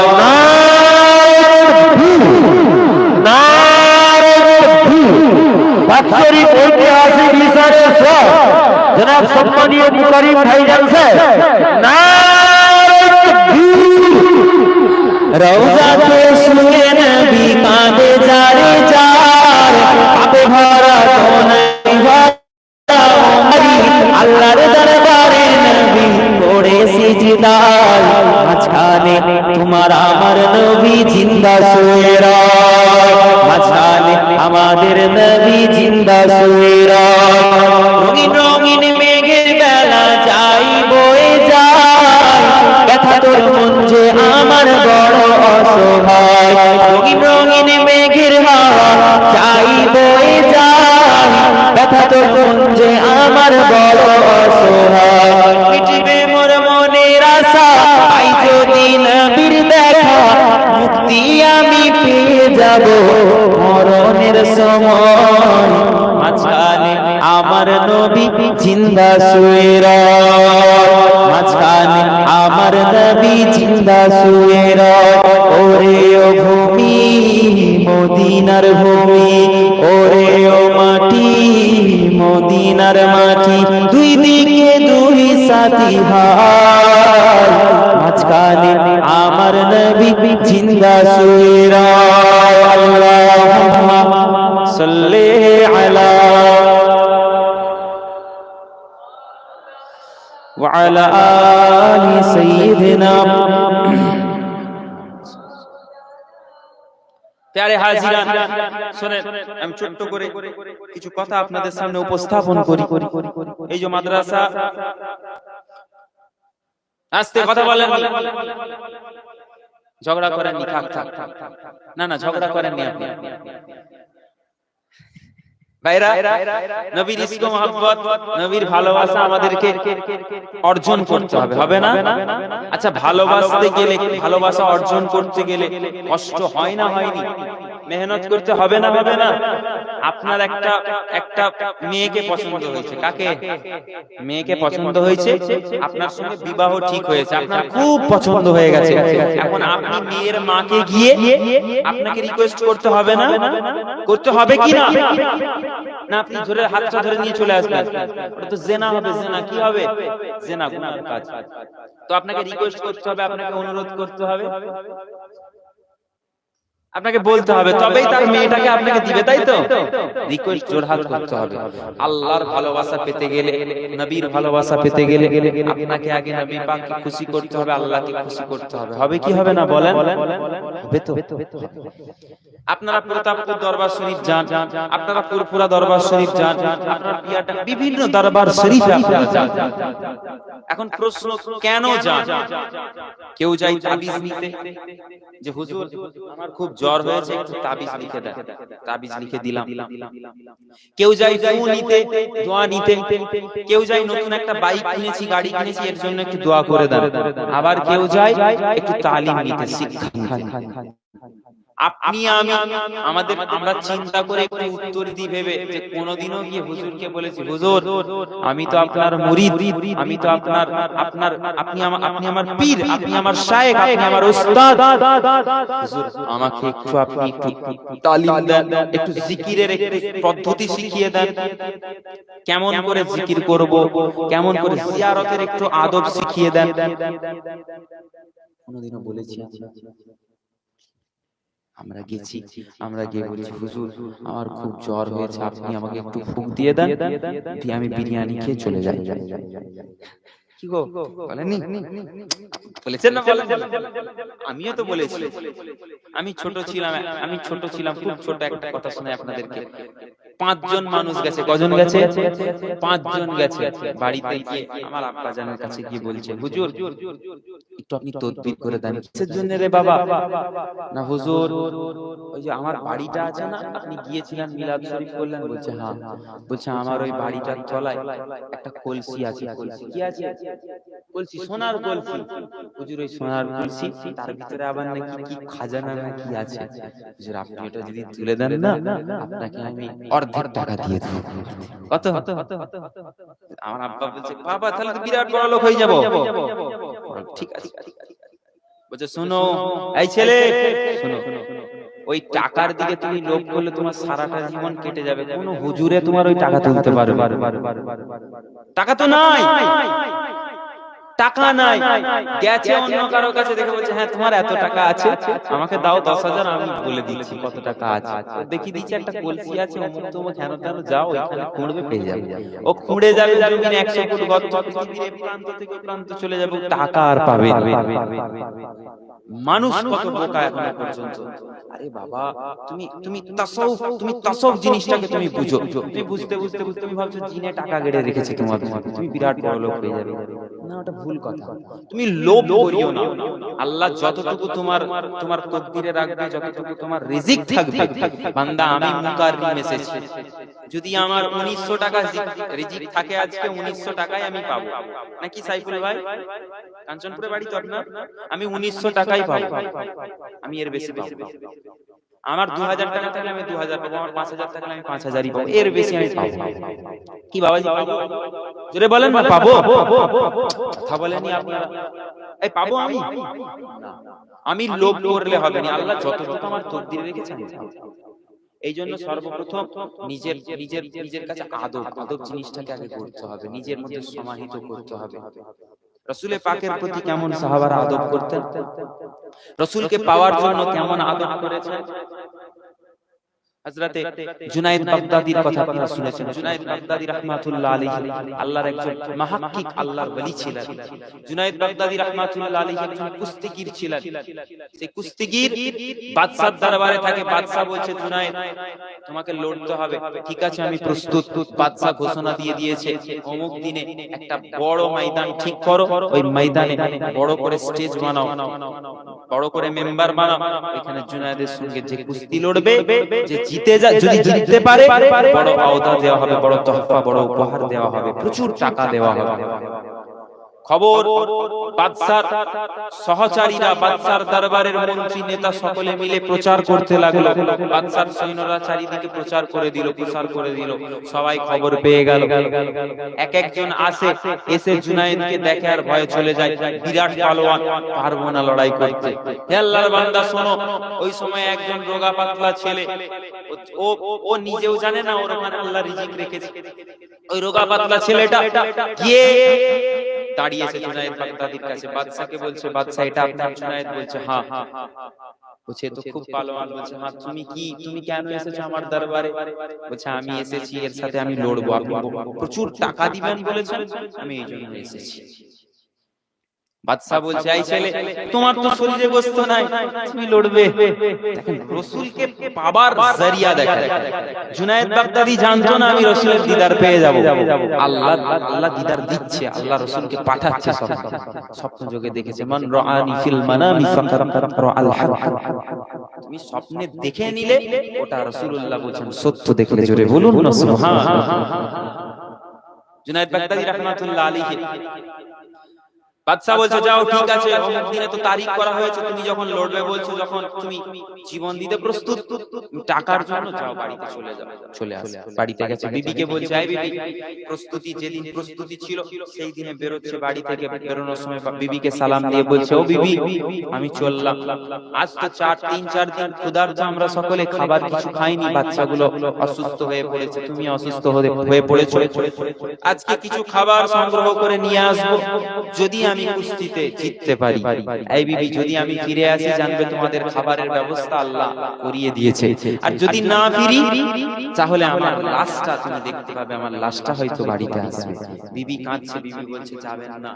বাৎসরিক ঐতিহাসিক মিশরের সব জনাব সম্মানীয় মুকারিম ভাইজান স্যার, রওজাতে শুয়ে নবী কাঁদে যারে যার, পাপে ভরা গোনায় ভরা উম্মতি, আল্লাহর দরবারে নবী পড়ে সিজদায়, মাঝখানে তোমার আমার নবী জিন্দা শুয়ে রয়, মাঝখানে আমাদের নবী জিন্দা শুয়ে রয়। রঙিন রঙিন মেঘের বেলা যাই বয়ে যায়, ব্যথা তোর মন যে আমার বড় অসহায়। রঙিন রঙিন মেঘের হাওয়া যাই বয়ে যায়, ব্যথা তোর মন যে আমার বড় অসহায়। মিটবে মোর মনের আশা পাই যদি নবীর দেখা, মুক্তি আমি পেয়ে যাব মরণের সময়, মাঝখানে আমার নবী জিন্দা শুয়ে রয়, মাঝখানে আমার নবী জিন্দা শুয়ে রয়। ওরে ও ভূমি মদিনার ভূমি, ওরে ও মাটি মদিনার মাটি, দুই দিকে দুই সাথী ভাই, মাঝখানে আমার নবী জিন্দা শুয়ে রয়। আল্লাহুম্মা সাল্লি আলা ওয়া আলা আলি সাইয়্যিদিনা। প্যারে হাজিরান, শুনেন, আমি ছোট্ট করে কিছু কথা আপনাদের সামনে উপস্থাপন করি। এই যে মাদ্রাসা, আস্তে কথা বলেন, ঝগড়া করেন নি, থাক থাক, না না ঝগড়া করেন নি আপনি ভাইরা। নবীর ইশক মহব্বত, নবীর ভালোবাসা আমাদেরকে অর্জন করতে হবে, হবে না? আচ্ছা, ভালোবাসতে গেলে, ভালোবাসা অর্জন করতে গেলে কষ্ট হয় না, হয়নি? মেহনত করতে হবে না, হবে না? আপনার একটা মেয়েকে পছন্দ হয়েছে, কাকে? মেয়েকে পছন্দ হয়েছে, আপনার সঙ্গে বিবাহ ঠিক হয়েছে, আপনার খুব পছন্দ হয়ে গেছে। এখন আপনি মেয়ের মাকে গিয়ে আপনাকে রিকোয়েস্ট করতে হবে না? করতে হবে কি না? না, আপনি ধরে হাতটা ধরে নিয়ে চলে আসবেন, ওটা তো জেনা হবে। জেনা কি হবে? জেনা, গুনাহের কাজ। তো আপনাকে রিকোয়েস্ট করতে হবে, আপনাকে অনুরোধ করতে হবে, আপনাকে বলতে হবে, তবেই তার মেয়েটাকে আপনাকে দিবে, তাই তো? রিকোয়েস্ট জোরহাত করতে হবে। আল্লাহর ভালোবাসা পেতে গেলে, নবীর ভালোবাসা পেতে গেলে আপনাকে আগে নবী পাককে খুশি করতে হবে, আল্লাহকে খুশি করতে হবে। হবে কি হবে না বলেন? হবে তো। আপনারা প্রতাপপুর দরবার শরীফ যান, আপনারা পুরপুরা দরবার শরীফ যান, আপনারা পিয়াটা বিভিন্ন দরবার শরীফে আপনারা যান। এখন প্রশ্ন, কেন যান? কেউ যায় তাবিজ নিতে, যে হুজুর আমার খুব জ্বর হয়েছে, একটু তাবিজ লিখে দেন। তাবিজ লিখে দিলাম। কেউ যায় ফু নিতে, দোয়া নিতে, কেউ যায় নতুন একটা বাইক কিনেছি, গাড়ি কিনেছি, এর জন্য একটু দোয়া করে দেন। আবার কেউ যায় একটু তালিম নিতে, শিক্ষা নিতে। আপনি আমি আমরা চিন্তা করে একটু উত্তর দিই ভেবে যে কোনোদিনও গিয়ে হুজুরকে বলেছি, হুজুর আমি তো আপনার মুরিদ, আমি তো আপনি আমার পীর, আপনি আমার শায়েখ, আপনি আমার উস্তাদ, হুজুর আমাকে আপনি একটু তালিম দেন, একটু জিকিরের একটু পদ্ধতি শিখিয়ে দেন, কেমন করে জিকির করব, কেমন করে জিয়ারতের একটু আদব শিখিয়ে দেন। কোনোদিনও বলেছি? আমরা গেছি, আমরা গিয়ে বলছি, হুজুর আমার খুব জ্বর হয়েছে, আপনি আমাকে একটু ফুঁক দিয়ে দেন, দিয়ে আমি বিরিয়ানি খেয়ে চলে যাই। কি গো বলেননি? বলেছেন না? বলেন। আমিও তো বলেছি। আমি ছোট ছিলাম, খুব ছোট একটা কথা শোনাই আপনাদেরকে। 5 জন মানুষ গেছে। কজন গেছে? 5 জন গেছে। বাড়িতে গিয়ে আমার আব্বা জানের কাছে গিয়ে বলছে, হুজুর একটু আপনি তদবির করে দেন। কিসের জন্য রে বাবা? না হুজুর ওই যে আমার বাড়িটা আছে না, আপনি গিয়েছিলেন মিলাদ শরীফ করলেন, বলছে হ্যাঁ। বলছে আমার ওই বাড়িটার তলায় একটা কলসি আছে। কলসি কি আছে? কলসি, সোনার কলসি। হুজুর ওই সোনার কলসি, তার ভিতরে আবার নাকি কি খাজানা নাকি আছে। হুজুর আপনি এটা যদি তুলে দেন না, আপনাকে আমি অর্ধেক টাকা দিয়ে দেব। কত? আমার আব্বা বলছে, বাবা তাহলে তো বিরাট বড় লোক হয়ে যাব। ঠিক আছে। বলছে শোনো এই ছেলে, শোনো, ওই টাকার দিকে তুমি লোভ করলে তোমার সারাটা জীবন কেটে যাবে। কোন হুজুরে তোমার ওই টাকা তুলতে পারবে? টাকা তো নাই, টাকা নাই। গেছে অন্য কারো কাছে, দেখে বলছে হ্যাঁ তোমার এত টাকা আছে, আমাকে দাও 10,000, আমি বলে দিচ্ছি কত টাকা আছে। দেখি দিচ্ছে একটা কলসি আছে, তুমি কেন কেন যাও, এখানে খুঁড়বে, পেয়ে যাবে। ও খুঁড়ে যাবে, জমিনে 100 ফুট গর্ত, পৃথিবীর প্রান্ত থেকে প্রান্ত চলে যাবে, টাকা আর পাবে না। মানুষ কত বোকা এখনো পর্যন্ত। আরে বাবা তুমি তাসাউফ জিনিসটাকে তুমি বুঝো। তুমি বুঝতে তুমি ভাবছো জিনে টাকা গেড়ে রেখেছে তোমার, তুমি বিরাট বড় লোক হয়ে যাবে। না, ওটা ভুল কথা। তুমি লোভ করিও না। আল্লাহ যতটুকু তোমার তকদিরে রাখবে, যতটুকু তোমার রিজিক থাকবে, বান্দা আমি মুকাররিম এসেছি, যদি আমার 1900 টাকা রিজিক থাকে আজকে 1900 টাকায় আমি পাবো, নাকি সাইফুল ভাই? কাঞ্চনপুরে বাড়ি তো আপনার। আমি 1900 টাকাই পাবো, আমি এর বেশি পাবো। আমার 2000 টাকা থাকলে আমি 2000 পাবো, আমার 5000 থাকলে আমি 5000ই পাবো, এর বেশি আমি পাবো। কি বাবাজি পাবো? জোরে বলেন না, পাবো? কথা বলেননি আপনারা? এই পাবো আমি? আমি লোভ করলে হবে না, আল্লাহ যতটুকু আমার তকদিরে রেখেছেন। এই জন্য সর্বপ্রথম নিজের কাছে আদব জিনিসটাকে আগে করতে হবে, নিজের মধ্যে সমাহিত করতে হবে। রাসূলে পাকের প্রতি কেমন সাহাবারা আদব করতেন, রাসূলকে পাওয়ার জন্য কেমন আদব করেছেন। হযরতে জুনায়েদ বাগদাদীর কথা আপনারা শুনেছেন। জুনায়েদ বাগদাদী রাহমাতুল্লাহ আলাইহি আল্লাহর একজন মুহাক্কিক, আল্লাহর ওলি ছিলেন। জুনায়েদ বাগদাদী রাহমাতুল্লাহ আলাইহি একজন কুস্তিগীর ছিলেন। সেই কুস্তিগীর বাদশার দরবারে থাকে। বাদশা বলছে, জুনায়েদ তোমাকে লড়তে হবে। ঠিক আছে আমি প্রস্তুত। বাদশা ঘোষণা দিয়ে দিয়েছে, অমুক দিনে একটা বড় ময়দান ঠিক করো, ওই ময়দানে বড় করে স্টেজ বানাও, বড় করে মেম্বার বানাও, এখানে জুনায়েদের সঙ্গে যে কুস্তি লড়বে, যে যদি জিততে পারে বড় আওতা দেওয়া হবে, বড় তোহফা, বড় উপহার দেওয়া হবে, প্রচুর টাকা দেওয়া হবে। খবর বাদশার সহচারীরা, বাদশার দরবারের মন্ত্রী নেতা সকলে মিলে প্রচার করতে লাগলো। বাদশার সৈন্যরা চারিদিকে প্রচার করে দিল। সবাই খবর পেয়ে গেল। এক একজন এসে জুনায়েদকে দেখে আর ভয়ে চলে যায়। বিরাট পালোয়ান, পারবো না লড়াই করতে। হে আল্লাহর বান্দা শোনো, ওই সময় একজন রোগা পাতলা ছেলে, ও নিজেও জানে না ওর ওখানে আল্লাহ রিজিক রেখেছে। ওই রোগা পাতলা ছেলেটা গিয়ে দাঁড়িয়েছে জুনায়েদ বাগদাদীর কাছে। বাদশাকে বলছে, বাদশা এটা আপনার? জুনায়েদ বলছে হ্যাঁ। বলছে তো খুব পালোয়ান। বলছে হ্যাঁ, তুমি কেন এসেছো আমার দরবারে? বলছে আমি এসেছি, এর সাথে আমি লড়বো, আপনি প্রচুর টাকা দিবেন বলেছেন, আমি এই জন্য এসেছি। বাদশা বলছে এই ছেলে তোমার তো শরীরে গোশত নাই, তুমি লড়বে? দেখেন রাসূলকে পাবার জরিয়া দেখেন। জুনায়েদ বাগদাদি জানতো না আমি রাসূলের দিদার পেয়ে যাব। আল্লাহ দিদার দিচ্ছে, আল্লাহ রাসূলকে পাঠাচ্ছে। স্বপ্ন যোগে দেখেছে, মান রাআনি ফিল মানামি ফাকার রাআল হক। তুমি স্বপ্নে দেখে নিলে ওটা রাসূলুল্লাহ বলেন সত্য দেখলে। জোরে বলুন না সুবহানাল্লাহ। জুনায়েদ বাগদাদি রাহমাতুল্লাহ আলাইহি বাদশা বলছে যাও ঠিক আছে, অমুক দিনে তো তারিখ করা হয়েছে, তুমি যখন লড়বে বলছো, যখন তুমি জীবন দিতে প্রস্তুত, টাকার জন্য যাও বাড়িতে চলে যাও। চলে আসে, বাড়িতে গেছে, বিবিকে বলছে এই বিবি প্রস্তুতি, যেদিন প্রস্তুতি ছিল সেই দিনে বেরোচ্ছে বাড়ি থেকে। বেরোনোর সময় বিবিকে সালাম দিয়ে বলছে ও বিবি আমি চললাম, আজ তো 3-4 দিন ক্ষুধার্ত আমরা সকলে, খাবার কিছু খাইনি, বাচ্চাগুলো অসুস্থ হয়ে পড়েছে, তুমি অসুস্থ হয়ে পড়েছো, আজকে কিছু খাবার সংগ্রহ করে নিয়ে আসবো, যদি আমি কুস্তিতে জিততে পারি, এই বিবি যদি আমি ফিরে আসি জানবে তোমাদের খাবারের ব্যবস্থা আল্লাহ করিয়ে দিয়েছে, আর যদি না ফিরি তাহলে আমার লাশটা তুমি দেখতে পাবে, আমার লাশটা হয়তো বাড়িতে আসবে। বিবি কাঁদছে, বিবি বলছে যাবেন না,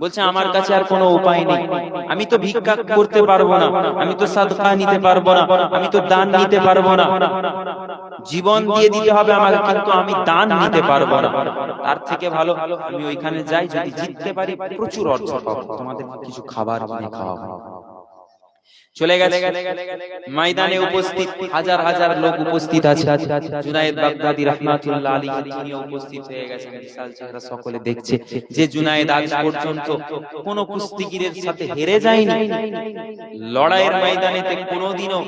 বলছে আমার কাছে আর কোনো উপায় নেই, আমি তো ভিক্ষা করতে পারবো না, আমি তো সাদকা নিতে পারবো না, আমি তো দান নিতে পারবো না, জীবন দিয়ে দিতে হবে আমাকে, কিন্তু আমি দান নিতে পারবো না, তার থেকে ভালো আমি ওইখানে যাই, যদি জিততে পারি প্রচুর অর্থ পাবো, তোমাদের কিছু খাবার কিনে খাওয়াবো। চলে গেছে, ময়দানে উপস্থিত হাজার হাজার লোক উপস্থিত আছে। জুনায়েদ বাগদাদি রাহমাতুল্লাহ আলাইহি তিনি উপস্থিত হয়ে গেছেন, বিশাল চেহারা, সকলে দেখছে যে জুনায়েদ আজ পর্যন্ত কোন কুস্তিগীরের সাথে হেরে যায়নি, লড়াইয়ের ময়দানেতে কোনোদিনও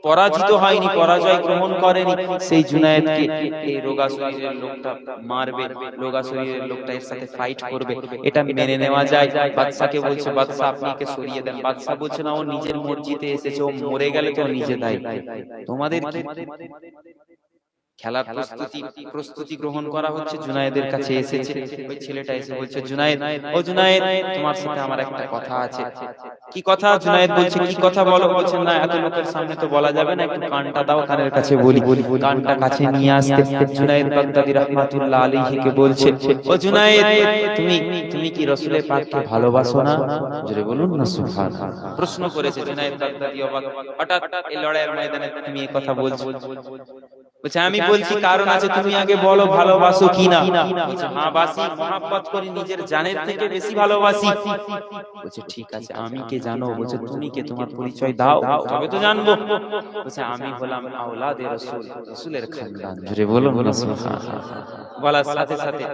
পরাজিত হয়নি, পরাজয় গ্রহণ করেনি, সেই জুনায়েদকে এই রোগা শরীরের লোকটা মারবে, রোগা শরীরের লোকটা এর সাথে ফাইট করবে, এটা মেনে নেওয়া যায়। বাদশাকে বলছে বাদশা আপনি একে সরিয়ে দেন। বাদশা বলছে না, ও নিজের মর্জিতে এসেছে, ও মরে গেলে তো নিজে দায়ী, তোমাদের কি? খেলার প্রস্তুতি গ্রহণ করা হচ্ছে, জুনায়েদের কাছে এসেছে, ওই ছেলেটা এসে বলছে জুনায়েদ, ও জুনায়েদ তোমার সাথে আমার একটা কথা আছে। কি কথা? জুনায়েদ বলছে কি কথা বলো। বলছে না এত লোকের সামনে তো বলা যাবে না, একটু কানটা দাও, কানের কাছে বলি। কানটা কাছে নিয়ে আসতে জুনায়েদ বাগদাদি রাহমাতুল্লাহ আলাইহিকে বলছে ও জুনায়েদ তুমি কি রাসূলের পাককে ভালোবাসো না? জোরে বলুন না সুবহানাল্লাহ। প্রশ্ন করেছে জুনায়েদ বাগদাদি অবাক, হঠাৎ এই লড়াইয়ের ময়দানে তুমি এই কথা বলছো? বলছে আমি বলছি কারণ আছে, তুমি আগে বলো ভালোবাসো কিনা। বলছে হ্যাঁ বাসি, মহব্বত করি, নিজের জানের থেকে বেশি ভালোবাসি। বলছে ঠিক আছে, আমি কে জানো? বলছে তুমি কে, তোমার পরিচয় দাও তবে তো জানবো। বলছে আমি হলাম আওলাদে রাসূল, রাসূলের খানদান। জোরে বলুন না সুবহানাল্লাহ। বলার সাথে সাথে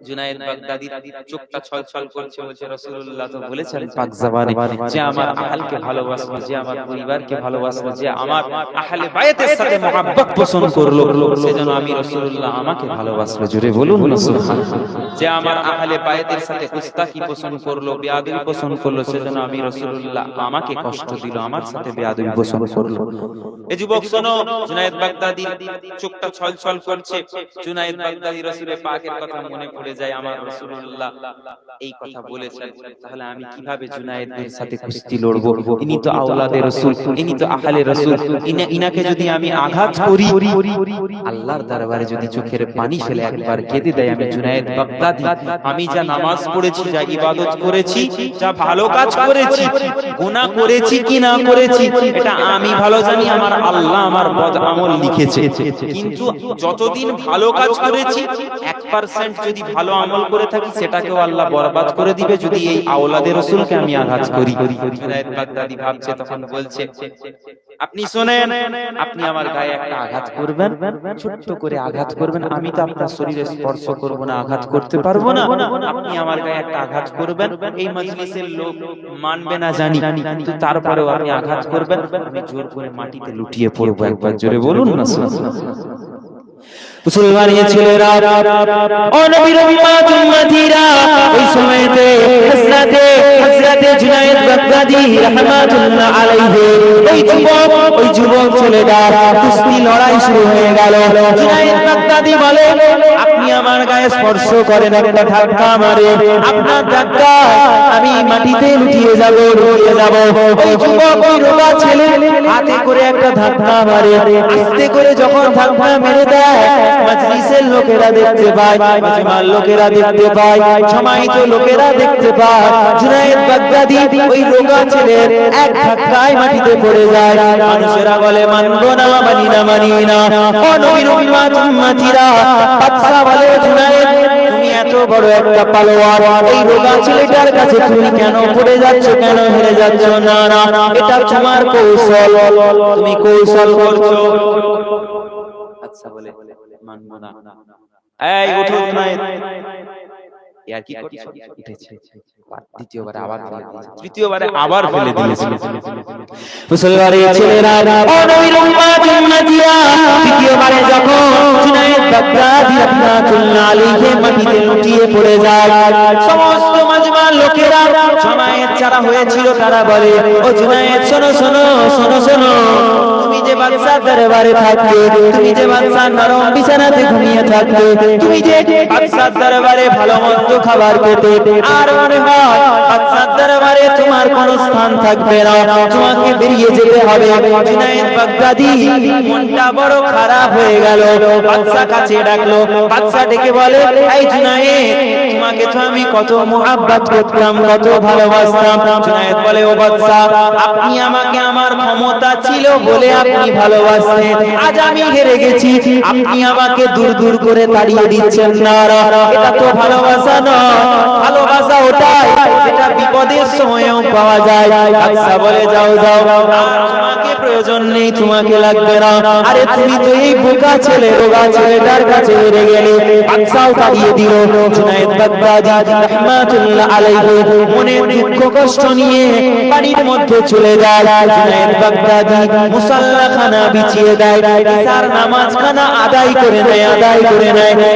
জুনায়েদ বাগদাদির চোখটা ছলছল করছে, বলছে রাসূলুল্লাহ তো বলেছেন পাক জবানে যে আমার আহলকে ভালোবাসবো, যে আমার পরিবারকে ভালোবাসবো, যে আমার আহলে বায়াতের সাথে মহব্বত পোষণ করলো, সেজন্য আমি রাসূলুল্লাহ আমাকে ভালোবাসবো। জোরে বলুন না সুবহানাল্লাহ। যে আমার আহলে বায়াতের সাথে উস্তাকি পোষণ করলো, বেয়াদবি পোষণ করলো, সেজন্য আমি রাসূলুল্লাহ আমাকে কষ্ট দিল, আমার সাথে বেয়াদবি পোষণ করলো। এই যুবক শোনো, জুনায়েদ বাগদাদির চোখটা ছলছল করছে। জুনায়েদ বাগদাদি রাসূলের পাকের কথা মনে পড়ে যায়, আমার রাসূলুল্লাহ এই কথা বলেছেন, তাহলে আমি কিভাবে জুনায়েদের সাথে কুস্তি লড়বো? ইনি তো আওলাদে রাসূল, ইনি তো আহলে রাসূল, ইনাকে যদি আমি আঘাত করি, আল্লাহর দরবারে যদি চোখের পানি ফেলে একবার কেঁদে দেয়, আমি জুনায়েদ বাগদাদি আমি যা নামাজ পড়েছি, যা ইবাদত করেছি, যা ভালো কাজ করেছি, গুনাহ করেছি কি না করেছি এটা আমি ভালো জানি, আমার আল্লাহ আমার বদ আমল লিখেছে। কিন্তু যতদিন ভালো কাজ করেছি 1% যদি ভালো আমল করে থাকি সেটাকেও আল্লাহ বরবাদ করে দিবে যদি এই আওলাদে রাসূলকে আমি আঘাত করি। জুনায়েদ বাগদাদি ভাবছে, তখন বলছে আপনি শুনেন, আপনি আমার গায়ে একটা আঘাত করবেন, ছোট্ট করে আঘাত করবেন, আমি তো আপনার শরীরে স্পর্শ করব না, আঘাত করতে পারবো না, আপনি আমার গায়ে একটা আঘাত করবেন, এই মজলিসের লোক মানবে না জানি, কিন্তু তারপরেও আপনি আঘাত করবেন, আমি জোর করে মাটিতে লুটিয়ে পড়বো। একবার জোরে বলুন না সুবহানাল্লাহ। মুসলমানের ছেলেরা ও নবীর উম্মতিরা, ওই সময়তে হযরতে জুনায়েদ বাগদাদি রাহমাতুল্লাহ আলাইহি ওই যুবক ছেলেটা কুস্তি লড়াই শুরু হয়ে গেল। জুনায়েদ বাগদাদি বাগদাদি বলে আপনি আমার গায়ে স্পর্শ করেন একটা ধাক্কা মারে আপনার ধাক্কা আমি মাটিতে লুটিয়ে যাব ওই যুবক ওই রোগা ছেলে হাতে করে একটা ধাক্কা মারে আস্তে করে যখন ধাক্কা মেরে দেয় মজলিসের লোকেরা দেখতে পায় মাজমার লোকেরা দেখতে পায় সমাহিত লোকেরা দেখতে পায় জুনায়েদ বাগদাদি ওই রোগা ছেলের এক ধাক্কায় মাটিতে পড়ে যায় মানুষেরা বলে মানবো না মানি না ও নবীর উম্মতিরা বাদশা বলে জুনায়েদ তুমি এত বড় একটা পালোয়ার এই রোগা ছেলেটার কাছে তুমি কেন পড়ে যাচ্ছ কেন হেরে যাচ্ছ না এটা তোমার কৌশল তুমি কৌশল করছো আচ্ছা বলে মানবো না এই উঠো জুনায়েদ ইয়ার কি করছো উঠেছে দ্বিতীয়বারে আবার ফেলে দিয়েছে তৃতীয়বারে আবার ফেলে দিয়েছে মুসলমানের ছেলেরা ও নবীর উম্মতিরা তৃতীয়বারে যখন জুনায়েদ বাগদাদি রাহমাতুল্লাহ আলাইহি মাটিতে লুটিয়ে পড়ে যায় সমস্ত মাজমার লোকেরা জমায়েত যারা হয়েছিল তারা বলে ও জুনায়েদ শোনো তুমি যে বাদশার দরবারে থাকতে তুমি যে বাদশার নরম বিছানাতে ঘুমিয়ে থাকতে তুমি যে বাদশার দরবারে ভালো মন্দ খাবার খেতে আর মনে হয় বাদশার দরবারে তোমার কোনো স্থান থাকবে না তোমাকে বেরিয়ে যেতে হবে জুনায়েদ বাগদাদি মনটা বড় খারাপ হয়ে গেল বাদশা কাছে ডাকলো বাদশা ডেকে বলে এই জুনায়েদ তোমাকে তো আমি কত মুহাব্বত করতাম কত ভালোবাসতাম জুনায়েদ বলে ও বাদশা আপনি আমাকে আমার ক্ষমতা ছিল বলে আপনি ভালোবাসতেন আজ আমি হেরে গেছি আপনি আমাকে দূর করে তাড়িয়ে দিচ্ছেন না এটা তো ভালোবাসা না ভালোবাসা ওটাই যেটা বিপদের সময়ও পাওয়া যায় বাদশা বলে যাও তোমাকে প্রয়োজন নেই তোমাকে লাগবে না আরে তুমি তো এই বোকা ছেলে রোগা ছেলেটার কাছে হেরে গেলে বাদশাও তাড়িয়ে দিল জুনায়েদ বাগদাদি রাহমাতুল্লাহ আলাইহি মনে দুঃখ কষ্ট নিয়ে বাড়ির মধ্যে চলে যায় জুনায়েদ বাগদাদি মুসাল্লাখানা বিছিয়ে দেয় ইশার নামাজখানা আদায় করে নেয়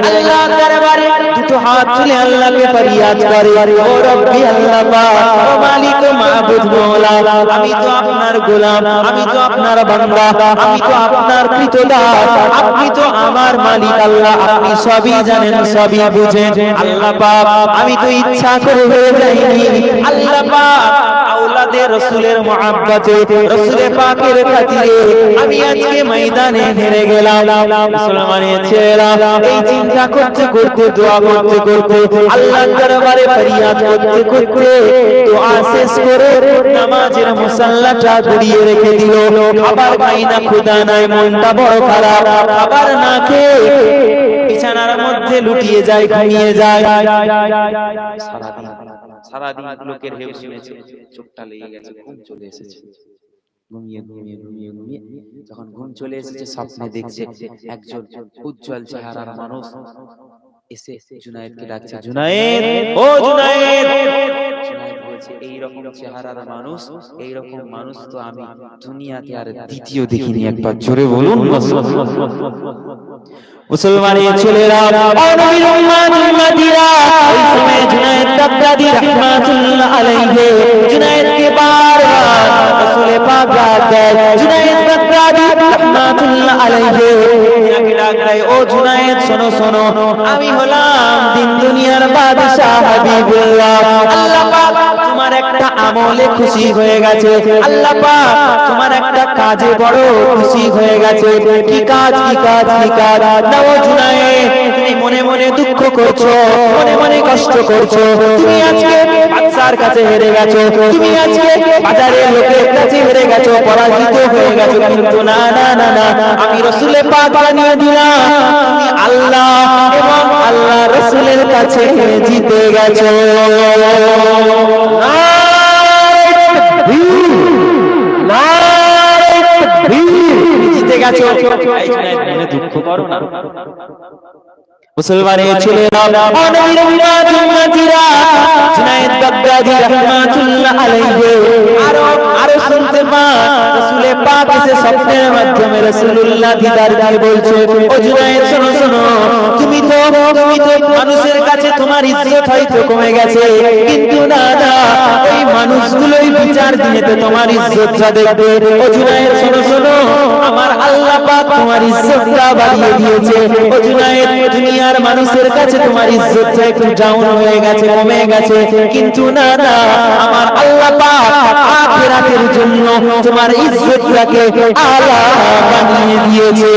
আল্লাহর দরবারে দুটো হাত তুলে আল্লাহকে ফরিয়াদ করে ও রব্বি আল্লাহ পাক ও মালিক ও মাবুদ মওলা আমি তো আপনার গোলাম আমি তো আপনার বান্দা আমি তো আপনার কৃতদাস আপনি তো আমার মালিক আল্লাহ আপনি সবই জানেন সবই বুঝেন আল্লাহ পাক আমি তো ইচ্ছা করে হয়ে যাইনি আল্লাহ পাক আওলাদে রাসূলের মুহাব্বতে রাসূলে পাকের খাতিরে আমি আজকে ময়দানে হেরে গেলাম মুসলমানের ছেলেরা এই চিন্তা করতে দোয়া করতে আল্লাহর দরবারে ফরিয়াদ করতে দোয়া শেষ করে নামাজের মুসাল্লাটা ঘুরিয়ে রেখে দিল খাবার খাই না ক্ষুধা নাই মনটা বড় খারাপ খাবার না খেয়ে বিছানার মধ্যে লুটিয়ে যায় ঘুমিয়ে যায় সারাদিন লোকের হেউ শুনেছে চোখটা লেগে গেছে ঘুম চলে এসেছে ঘুমিয়ে যখন ঘুম চলে এসেছে স্বপ্নে দেখছে একজন উজ্জ্বল চেহারার মানুষ এসে জুনায়েদকে ডাকছে জুনায়েদ ও জুনায়েদ বলছে এইরকম চেহারার মানুষ এইরকম মানুষ তো আমি দুনিয়াতে আর দ্বিতীয় দেখিনি একবার জোরে বলুন মুসলমানের ছেলেরা ও নবীর উম্মতিরা ওই সময় জুনায়েদ বাগদাদি রাহমাতুল্লাহ আলাইহি জুনায়েদকে বারবার রাসূলে পাক ডাক দেয় জুনায়েদ বাগদাদি রাহমাতুল্লাহ আলাইহি ডাক দেয় ও জুনায়েদ শোনো আমি হলাম দিন দুনিয়ার বাদশা হাবিবুল্লাহ আল্লাহ পাক তোমার একটা আমলে খুশি হয়ে গেছে আল্লাহ পাক তোমার একটা কাজে বড় খুশি হয়ে গেছে কি কাজ নাও জুনায়েদ তুমি মনে দুঃখ করছো মনে কষ্ট করছো তুমি আজকে বাদশার কাছে হেরে গেছো তুমি আজকে বাজারের লোকের কাছে হেরে গেছো পরাজিত হয়ে গেছো কিন্তু না আমি রাসূলে পাক জানিয়ে দিলাম তুমি আল্লাহ এবং আল্লাহ রাসূলের কাছে জিতে গেছো জিতে গেছো মনে দুঃখ করো না মুসলমানের ছেলেরা ও নবীর উম্মতিরা জুনায়েদ বাগদাদি রাহমাতুল্লাহ আলাইহি আরো শুনতে পান রাসূলে পাক এসে স্বপ্নের মাধ্যমে রাসূলুল্লাহ দিদার দিয়ে বলছে ও জুনায়েদ শোনো তুমি তো মানুষের কাছে তোমার ইজ্জত হয়তো কমে গেছে কিন্তু না ওই মানুষগুলোই বিচার দিনেতে তোমার ইজ্জতটা দেখবে ও জুনায়েদ শোনো আমার আল্লাহ আল্লাহ পাক তোমার ইজ্জতটা বাড়িয়ে দিয়েছে। ও জুনায়েদ, দুনিয়ার মানুষের কাছে তোমার ইজ্জতটা একটু ডাউন হয়ে গেছে, কমে গেছে, কিন্তু না না, আমার আল্লাহ পাক আখিরাতের জন্য তোমার ইজ্জতটাকে আলা বানিয়ে দিয়েছে।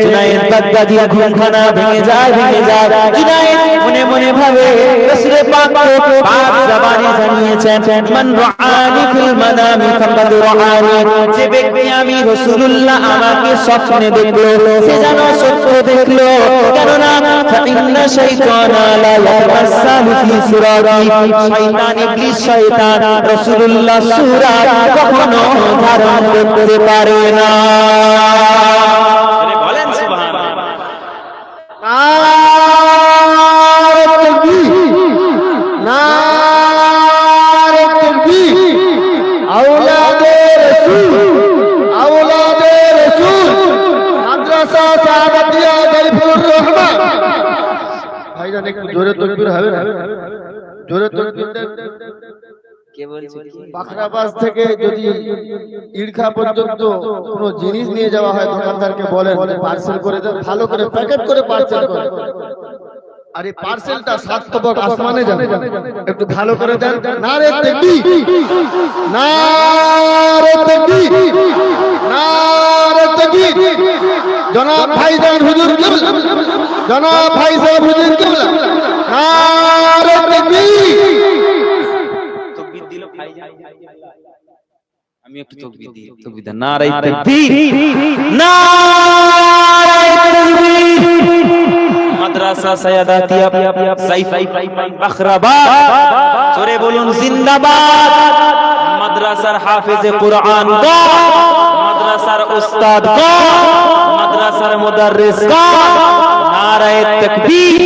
জুনায়েদ বাগদাদির ঘুমখানা ভেঙে যায়, ভেঙে যায়। জুনায়েদ মনে মনে ভাবে, রাসূল পাক পাক জবানে জানিয়েছেন, মান রাআনি ফিল মানামি ফাকাদ রাআনি, যে ব্যক্তি আমি রাসূলুল্লাহ আমাকে স্বপ্নে দেখলো সে যেন সত্য দেখলো। কেননা ফাইন্না শাইতানা লা ইয়াতাসালু ফি সুরাতি, শয়তান ইবলিস শয়তান রাসূলুল্লাহ সূরা কখনো ধারণ করতে পারে না। বলেন সুবহানাল্লাহ। ভাইজান একটু জোরে তাকবীর হবে না? জোরে তাকবীর দেন। কে বলছে? বাখরাবাজ থেকে যদি ইড়খা পর্যন্ত কোনো জিনিস নিয়ে যাওয়া হয়, দোকানদারকে বলেন পার্সেল করে দেন, ভালো করে প্যাকেট করে পার্সেল করে। আর এই পার্সেলটা 7 তবক আসমানে যাবে, একটু ভালো করে দেন। নারে তাকবীর, নারে তাকবীর, নারে তাকবীর। জনাব ভাইজান হুজুর কিবলা, জনাব ভাই সাহেব হুজুর কিবলা, নারে তাকবীর। তাকবীর দিল ভাইজান, আমি একটু তাকবীর দিই। তাকবীর দেন। নারে তাকবীর, নারে তাকবীর। মাদ্রাসা সায়াদাতিয়া সাইফ বাখরাবাদ, জোরে বলুন জিন্দাবাদ। মাদ্রাসার হাফেজে কুরআন গো, মাদ্রাসার উস্তাদ গো, মাদ্রাসার মুদাররিস গো, নারে তাকবীর।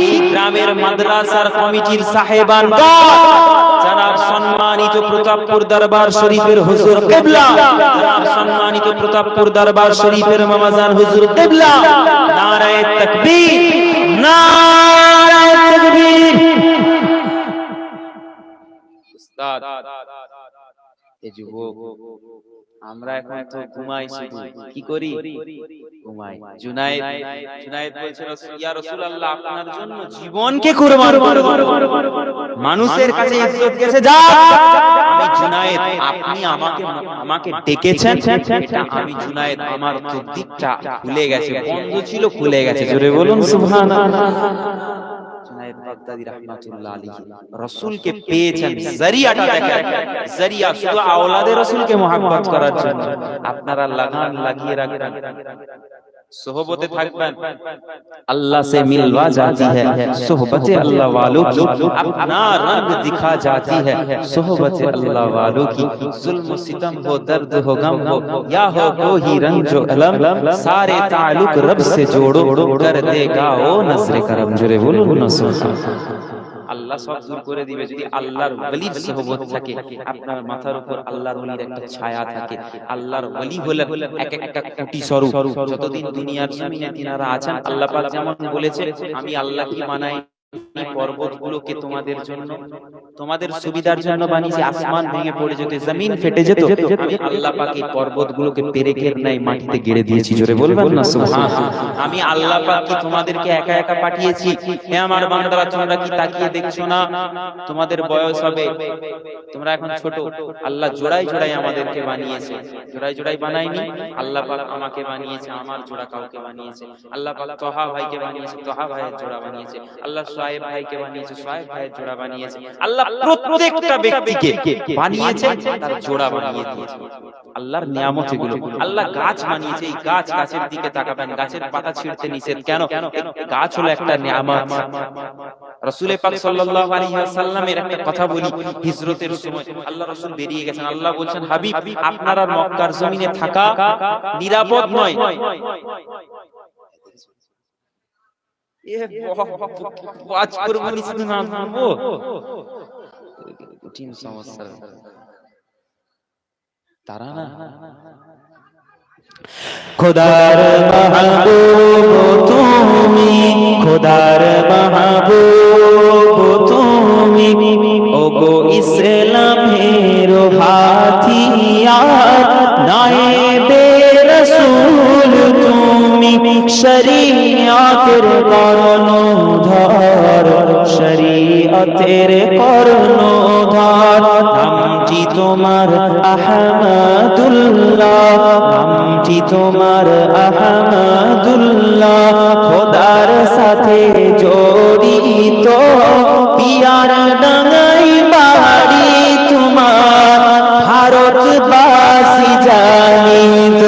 এই গ্রামের মাদ্রাসার কমিটির সাহেবান গো, জনাব সম্মানিত প্রতাপপুর দরবার শরীফের হুজুর কিবলা, জনাব সম্মানিত প্রতাপপুর দরবার শরীফের মামাজান হুজুর কিবলা, নারে তাকবীর, নারে তাকবীর। উস্তাদ, এই যুবক, আমরা এখন তো ঘুমাই, শুধু কি করি? ঘুমাই। জুনায়েদ বলছিল, ইয়া রাসূলুল্লাহ, আপনার জন্য জীবনকে কুরবান করব। মানুষের কাছে ইজ্জত গেছে যা, আমি জুনায়েদ, আপনি আমাকে ডেকেছেন, এটা আমি জুনায়েদ, আমার তকদিরটা খুলে গেছে, বন্ধ ছিল, খুলে গেছে। জোরে বলুন সুবহানাল্লাহ। জুনায়েদ বাগদাদী রাহমাতুল্লাহ আলাইহি রাসূলকে পেয়েছেন, জারিয়াটা দেখেন, জারিয়া শুধু আওলাদে রাসূলকে মুহাব্বত করার জন্য। আপনারা লাগান লাগিয়ে রাখবেন, सोहबते থাকবেন, अल्लाह से मिलवा जाती है सोहबत अल्लाह वालों की, अपना रंग दिखा जाती है सोहबत अल्लाह वालों की। जुल्म सितम हो, दर्द हो, गम हो, या हो कोई रंग जो अलम, सारे ताल्लुक रब से जोड़ो, कर देगा वो नजर करम। जोरे बोलो ना सुभान আল্লাহ সব দূর করে দিবে যদি আল্লাহর ওলির সোহবত থাকে। আপনার মাথার উপর আল্লাহর ওলির একটা ছায়া থাকে। আল্লাহর ওলি হলেন এক একটা কোটি স্বরূপ। যতদিন দুনিয়ার জমিনে তিনারা আছেন, আল্লাহ পাক যেমন বলেছে, আমি আল্লাহ কি বানাই পর্বতগুলোকে তোমাদের জন্য, তোমাদের সুবিধার জন্য বানিয়েছি। আসমান ভেঙে পড়ে যেত, জমিন ফেটে যেত, আমি আল্লাহ পাক এই পর্বতগুলোকে পেরেকের ন্যায় মাটিতে গেড়ে দিয়েছি। জোরে বলবেন না সুবহানাল্লাহ। আমি আল্লাহ পাক কি তোমাদেরকে একা একা পাঠিয়েছি? হে আমার বান্দারা, তোমরা কি তাকিয়ে দেখছো না? তোমাদের বয়স হবে, তোমরা এখন ছোট, আল্লাহ জোড়ায় জোড়ায় আমাদেরকে বানিয়েছে। জোড়ায় জোড়ায় বানায়নি, আল্লাহ পাক আমাকে বানিয়েছে, আমার জোড়া কাউকে বানিয়েছে। আল্লাহ পাক তোহা ভাইকে বানিয়েছে, তোহা ভাইয়ের জোড়া বানিয়েছে। আল্লাহ সোয়েব ভাইকে বানিয়েছে, সোয়েব ভাইয়ের জোড়া বানিয়েছে। আল্লাহ প্রত্যেকটা ব্যক্তিকে বানিয়েছে, তার জোড়া বানিয়ে দিয়েছে। আল্লাহর নিয়ামত এগুলো। আল্লাহ গাছ বানিয়েছে, এই গাছ, গাছের দিকে তাকাবেন, গাছের পাতা ছিঁড়তে নিষেধ কেন? গাছ হলো একটা নিয়ামত। রাসূল পাক সাল্লাল্লাহু আলাইহি ওয়াসাল্লামের একটা কথা বলি, হিজরতের সময় আল্লাহ রাসূল বেরিয়ে গেছেন। আল্লাহ বলছেন, হাবিব, আপনার আর মক্কার জমিনে থাকা নিরাপদ নয়। আজ কুরবানি শুনে না বলবো, কঠিন সমস্যা। তারা না খোদার মাহবুব তুমি, খোদার মাহবুব তুমি, ওগো ইসলামের হাতিয়ার, নায়েবে শরীয়তের কর্ণধার নামটি তোমার আহমদুল্লাহ নামটি তোমার আহমদুল্লাহ খোদার সাথে জড়িত পিয়ার ডাঙ্গাই বাড়ি তোমার ভারতবাসী জানিত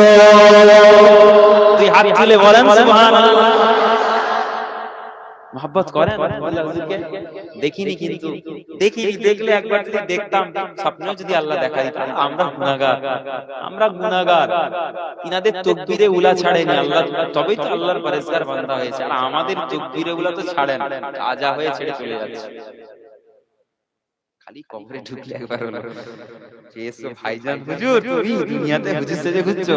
হাত তুলে বলেন সুবহানাল্লাহ মোহাব্বত করেন আল্লাহ হুজুরকে দেখিনি কিন্তু দেখলে একবার যদি দেখতাম স্বপ্নেও যদি আল্লাহ দেখাই দিতেন আমরা গুনাহগার ইনাদের তাকবীরে উলা ছাড়েনি আল্লাহ তবেই তো আল্লাহর পরেজগার বান্দা হয়েছে আর আমাদের তাকবীরে উলা তো ছাড়েন আজা হয়ে ছেড়ে চলে যাচ্ছে খালি কবরে ঢুকলে একবার হলো এসো ভাইজান হুজুর তুমি দুনিয়াতে হুজুর সেজে ঘুরছো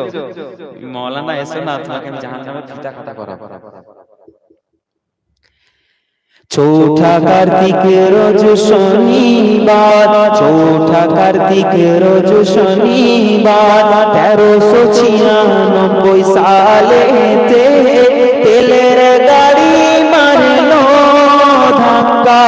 মাওলানা এসো না তোমাকে আমি জাহান্নামে ফিতা কাটা করাবো চৌঠা কার্তিক রোজ শনিবার চৌঠা কার্তিক রোজ শনিবার 1396 সালেতে তেলের গাড়ি মারলো ধাক্কা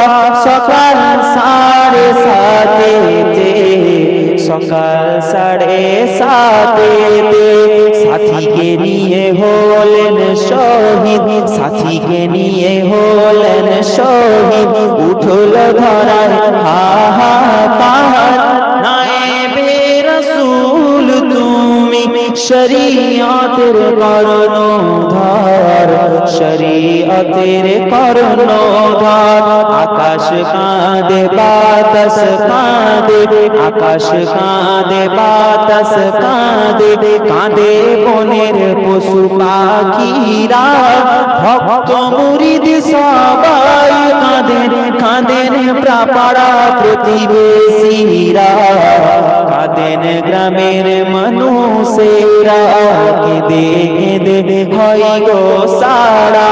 সকাল 7:30 সকাল 7:30 সাথীকে নিয়ে হলেন শহীদ সাথীকে নিয়ে হলেন শহীদ উঠল ধরায় হাহাকার নায়েবে রাসূল তুমি শরীয়তের কর্ণধার শরীয়তের কর্ণধার আকাশ কাঁদে বাতাস কাঁদে আকাশ কাঁদে বাতাস কাঁদে কাঁদে বনের পশু পাখিরা ভক্ত মুরিদ সবাই কাঁদেন কাঁদেন পাড়া প্রতিবেশীরা কাঁদেন গ্রামের মানুষেরা কেঁদে কেঁদে হয় গো সারা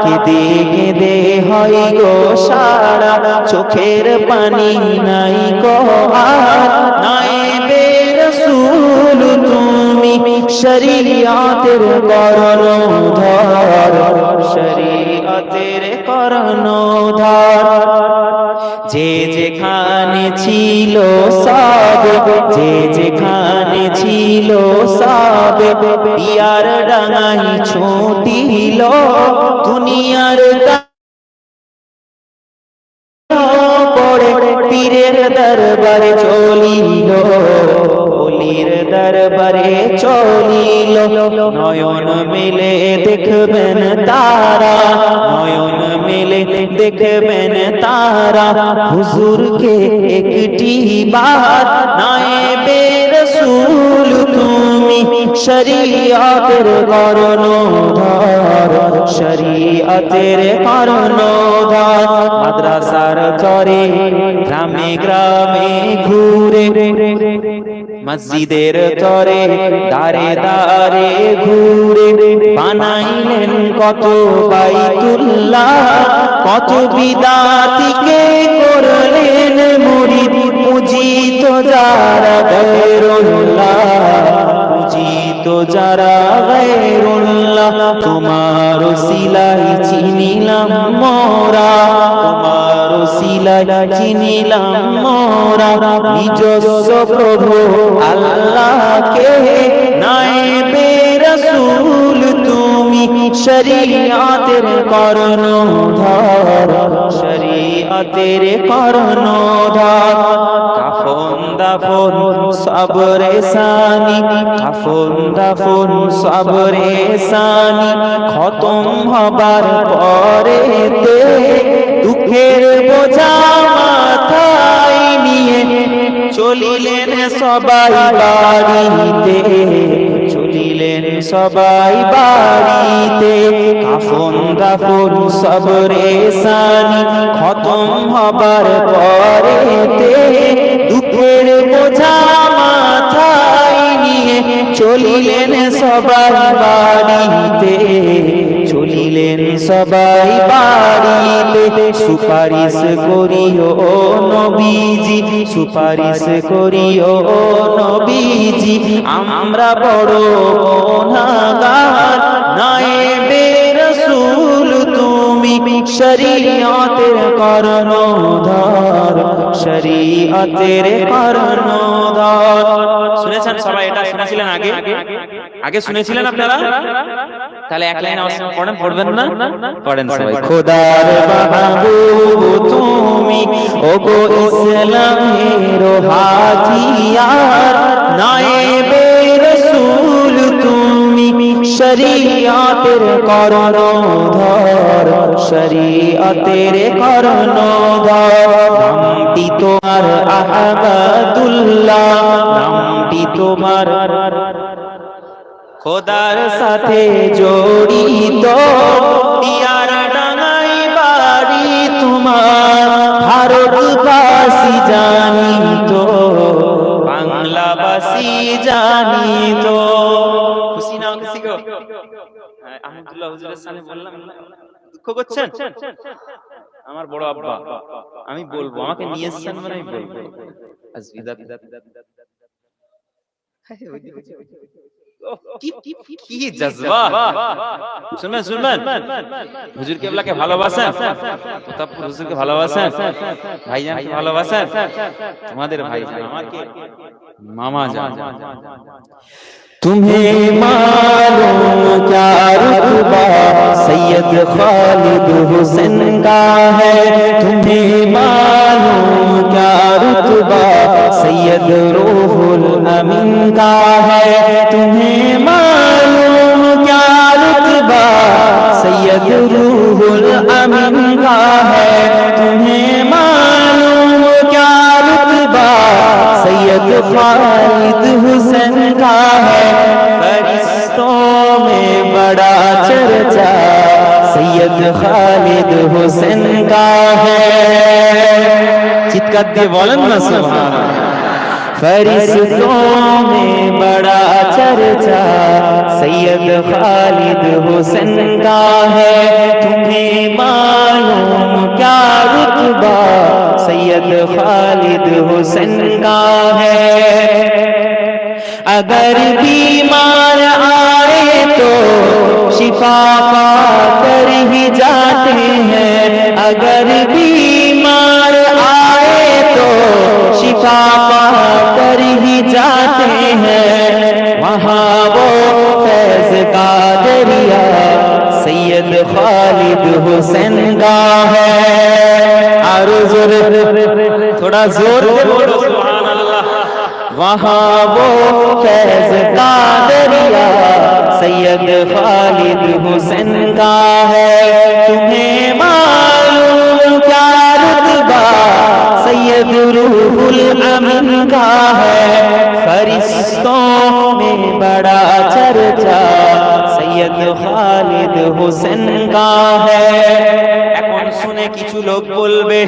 কেঁদে কেঁদে হয় গো সারা চোখের পানি নাই গো আর নায়েবে রাসূল তুমি শরীয়তের কর্ণধার শরীয়তের কর্ণধার যে যেখানে ছিল সব যে যেখানে ছিল সব পিয়ার ডাঙাই ছুটিল দুনিয়ার পড়ে পীরের দরবারে চলিল অলির দরবারে চলিল নয়ন মেলে দেখবেন তারা নয়ন মেলে দেখবেন তারা হুজুরকে একটি বার নায়েবে রাসূল তুমি শরীয়তের কর্ণধার শরীয়তের কর্ণধার মাদ্রাসার তরে গ্রামে গ্রামে ঘুরে মসজিদের তরে দারে দারে ঘুরে বানাইলেন কত বাইতুল্লাহ কত বিদাতিকে করলেন মুরিদ পূজিত যারা গায়রুল্লাহ পূজিত যারা গায়রুল্লাহ তোমার ওসিলাই চিনিলাম মোরা তোমার ওসিলাই চিনিলাম মোরা নিজস্ব প্রভু আল্লাহকে নায়েবে রাসূল তুমি শরীয়তের কর্ণধার শরীয়তের কর্ণধার কাফন দাফন সবরে সানি কাফন দাফন সবরে সানি খতম হবার পরেতে দুঃখের বোঝা মাথায় নিয়ে চলিলেন সবাই বাড়িতে চলিলেন সবাই বাড়িতে কাফন দাফন সবরে সানি খতম হবার পরেতে দুঃখের বোঝা মাথায় নিয়ে চলিলেন সবাই বাড়িতে চলিলেন সবাই বাড়িতে সুপারিশ করিও নবীজি সুপারিশ করিও নবীজি আমরা বড় গুনাহগার নায়েবে রাসূল তুমি শরীয়তের কর্ণধার, শরীয়তের কর্ণধার। শুনেছেন সবাই? এটা শুনেছিলেন আগে? আগে শুনেছিলেন আপনারা? তাহলে এক লাইন আওয়াজ পড়েন, পড়বেন না? পড়েন সবাই। খোদার মাহবুব তুমি, ওগো ইসলামের হাতিয়ার, নায়েবে রাসূল তুমি, শরীয়তের কর্ণধার, শরীয়তের কর্ণধার। নামটি তোমার আহমদুল্লাহ, নামটি তোমার খোদার সাথে জড়িত, দিয়ার ডাঙাই বাড়ি তোমার, ভারতবাসী জানিত, বাংলাবাসী জানিত। খুশি না খুশি গো? আহমদুল্লাহ হুজুরের সামনে বললাম, দুঃখ করছেন? আমার বড় আব্বা, আমি বলবো, আমাকে নিয়ে এসেছেন মানে আমি বলবো। কি জজবা! শুনবেন শুনবেন, হুজুর কেবলাকে ভালোবাসেন, প্রতাপপুর হুজুরকে ভালোবাসেন, ভাইজানকে ভালোবাসেন, তোমাদের ভাইজান আমার কে মামা জান। तुम्हें मालूम क्या रुतबा सैयद खालिद हुसैन का है, तुम्हें मालूम क्या रुतबा सैयद रूहुल अमीन का है, तुम्हें मालूम क्या रुतबा सैयद रूहुल अमीन का है, तुम्हें मालूम क्या रुतबा सैयद खालिद हुसैन का है। फरिश्तों में बड़ा चर्चा सैयद खालिद हुसैन का है। चित्कार दिए बोलें ना सुभान अल्लाह। फरिश्तों में बड़ा चर्चा सैयद खालिद हुसैन का है, तुम्हें मालूम क्या रुतबा सैयद खालिद हुसैन का है। अगर बीमार आए तो शिफा पाकर ही जाते हैं, अगर बीमार आए तो शिफा पाकर ही जाते हैं, वहाँ वो फैज़ का दरिया सैयद खालिद हुसैन का है। और जोर, थोड़ा जोर से बोलो सुभान अल्लाह। वहाँ वो फैज़ का दरिया सैयद खालिद हुसैन का है, तुम्हें मालूम क्या रुतबा सैयद रूहुल अमीन का है। फरिश्तों में बड़ा चर्चा सैयद खालिद हुसैन का है। এখন শুনে কিছু লোক বলবে,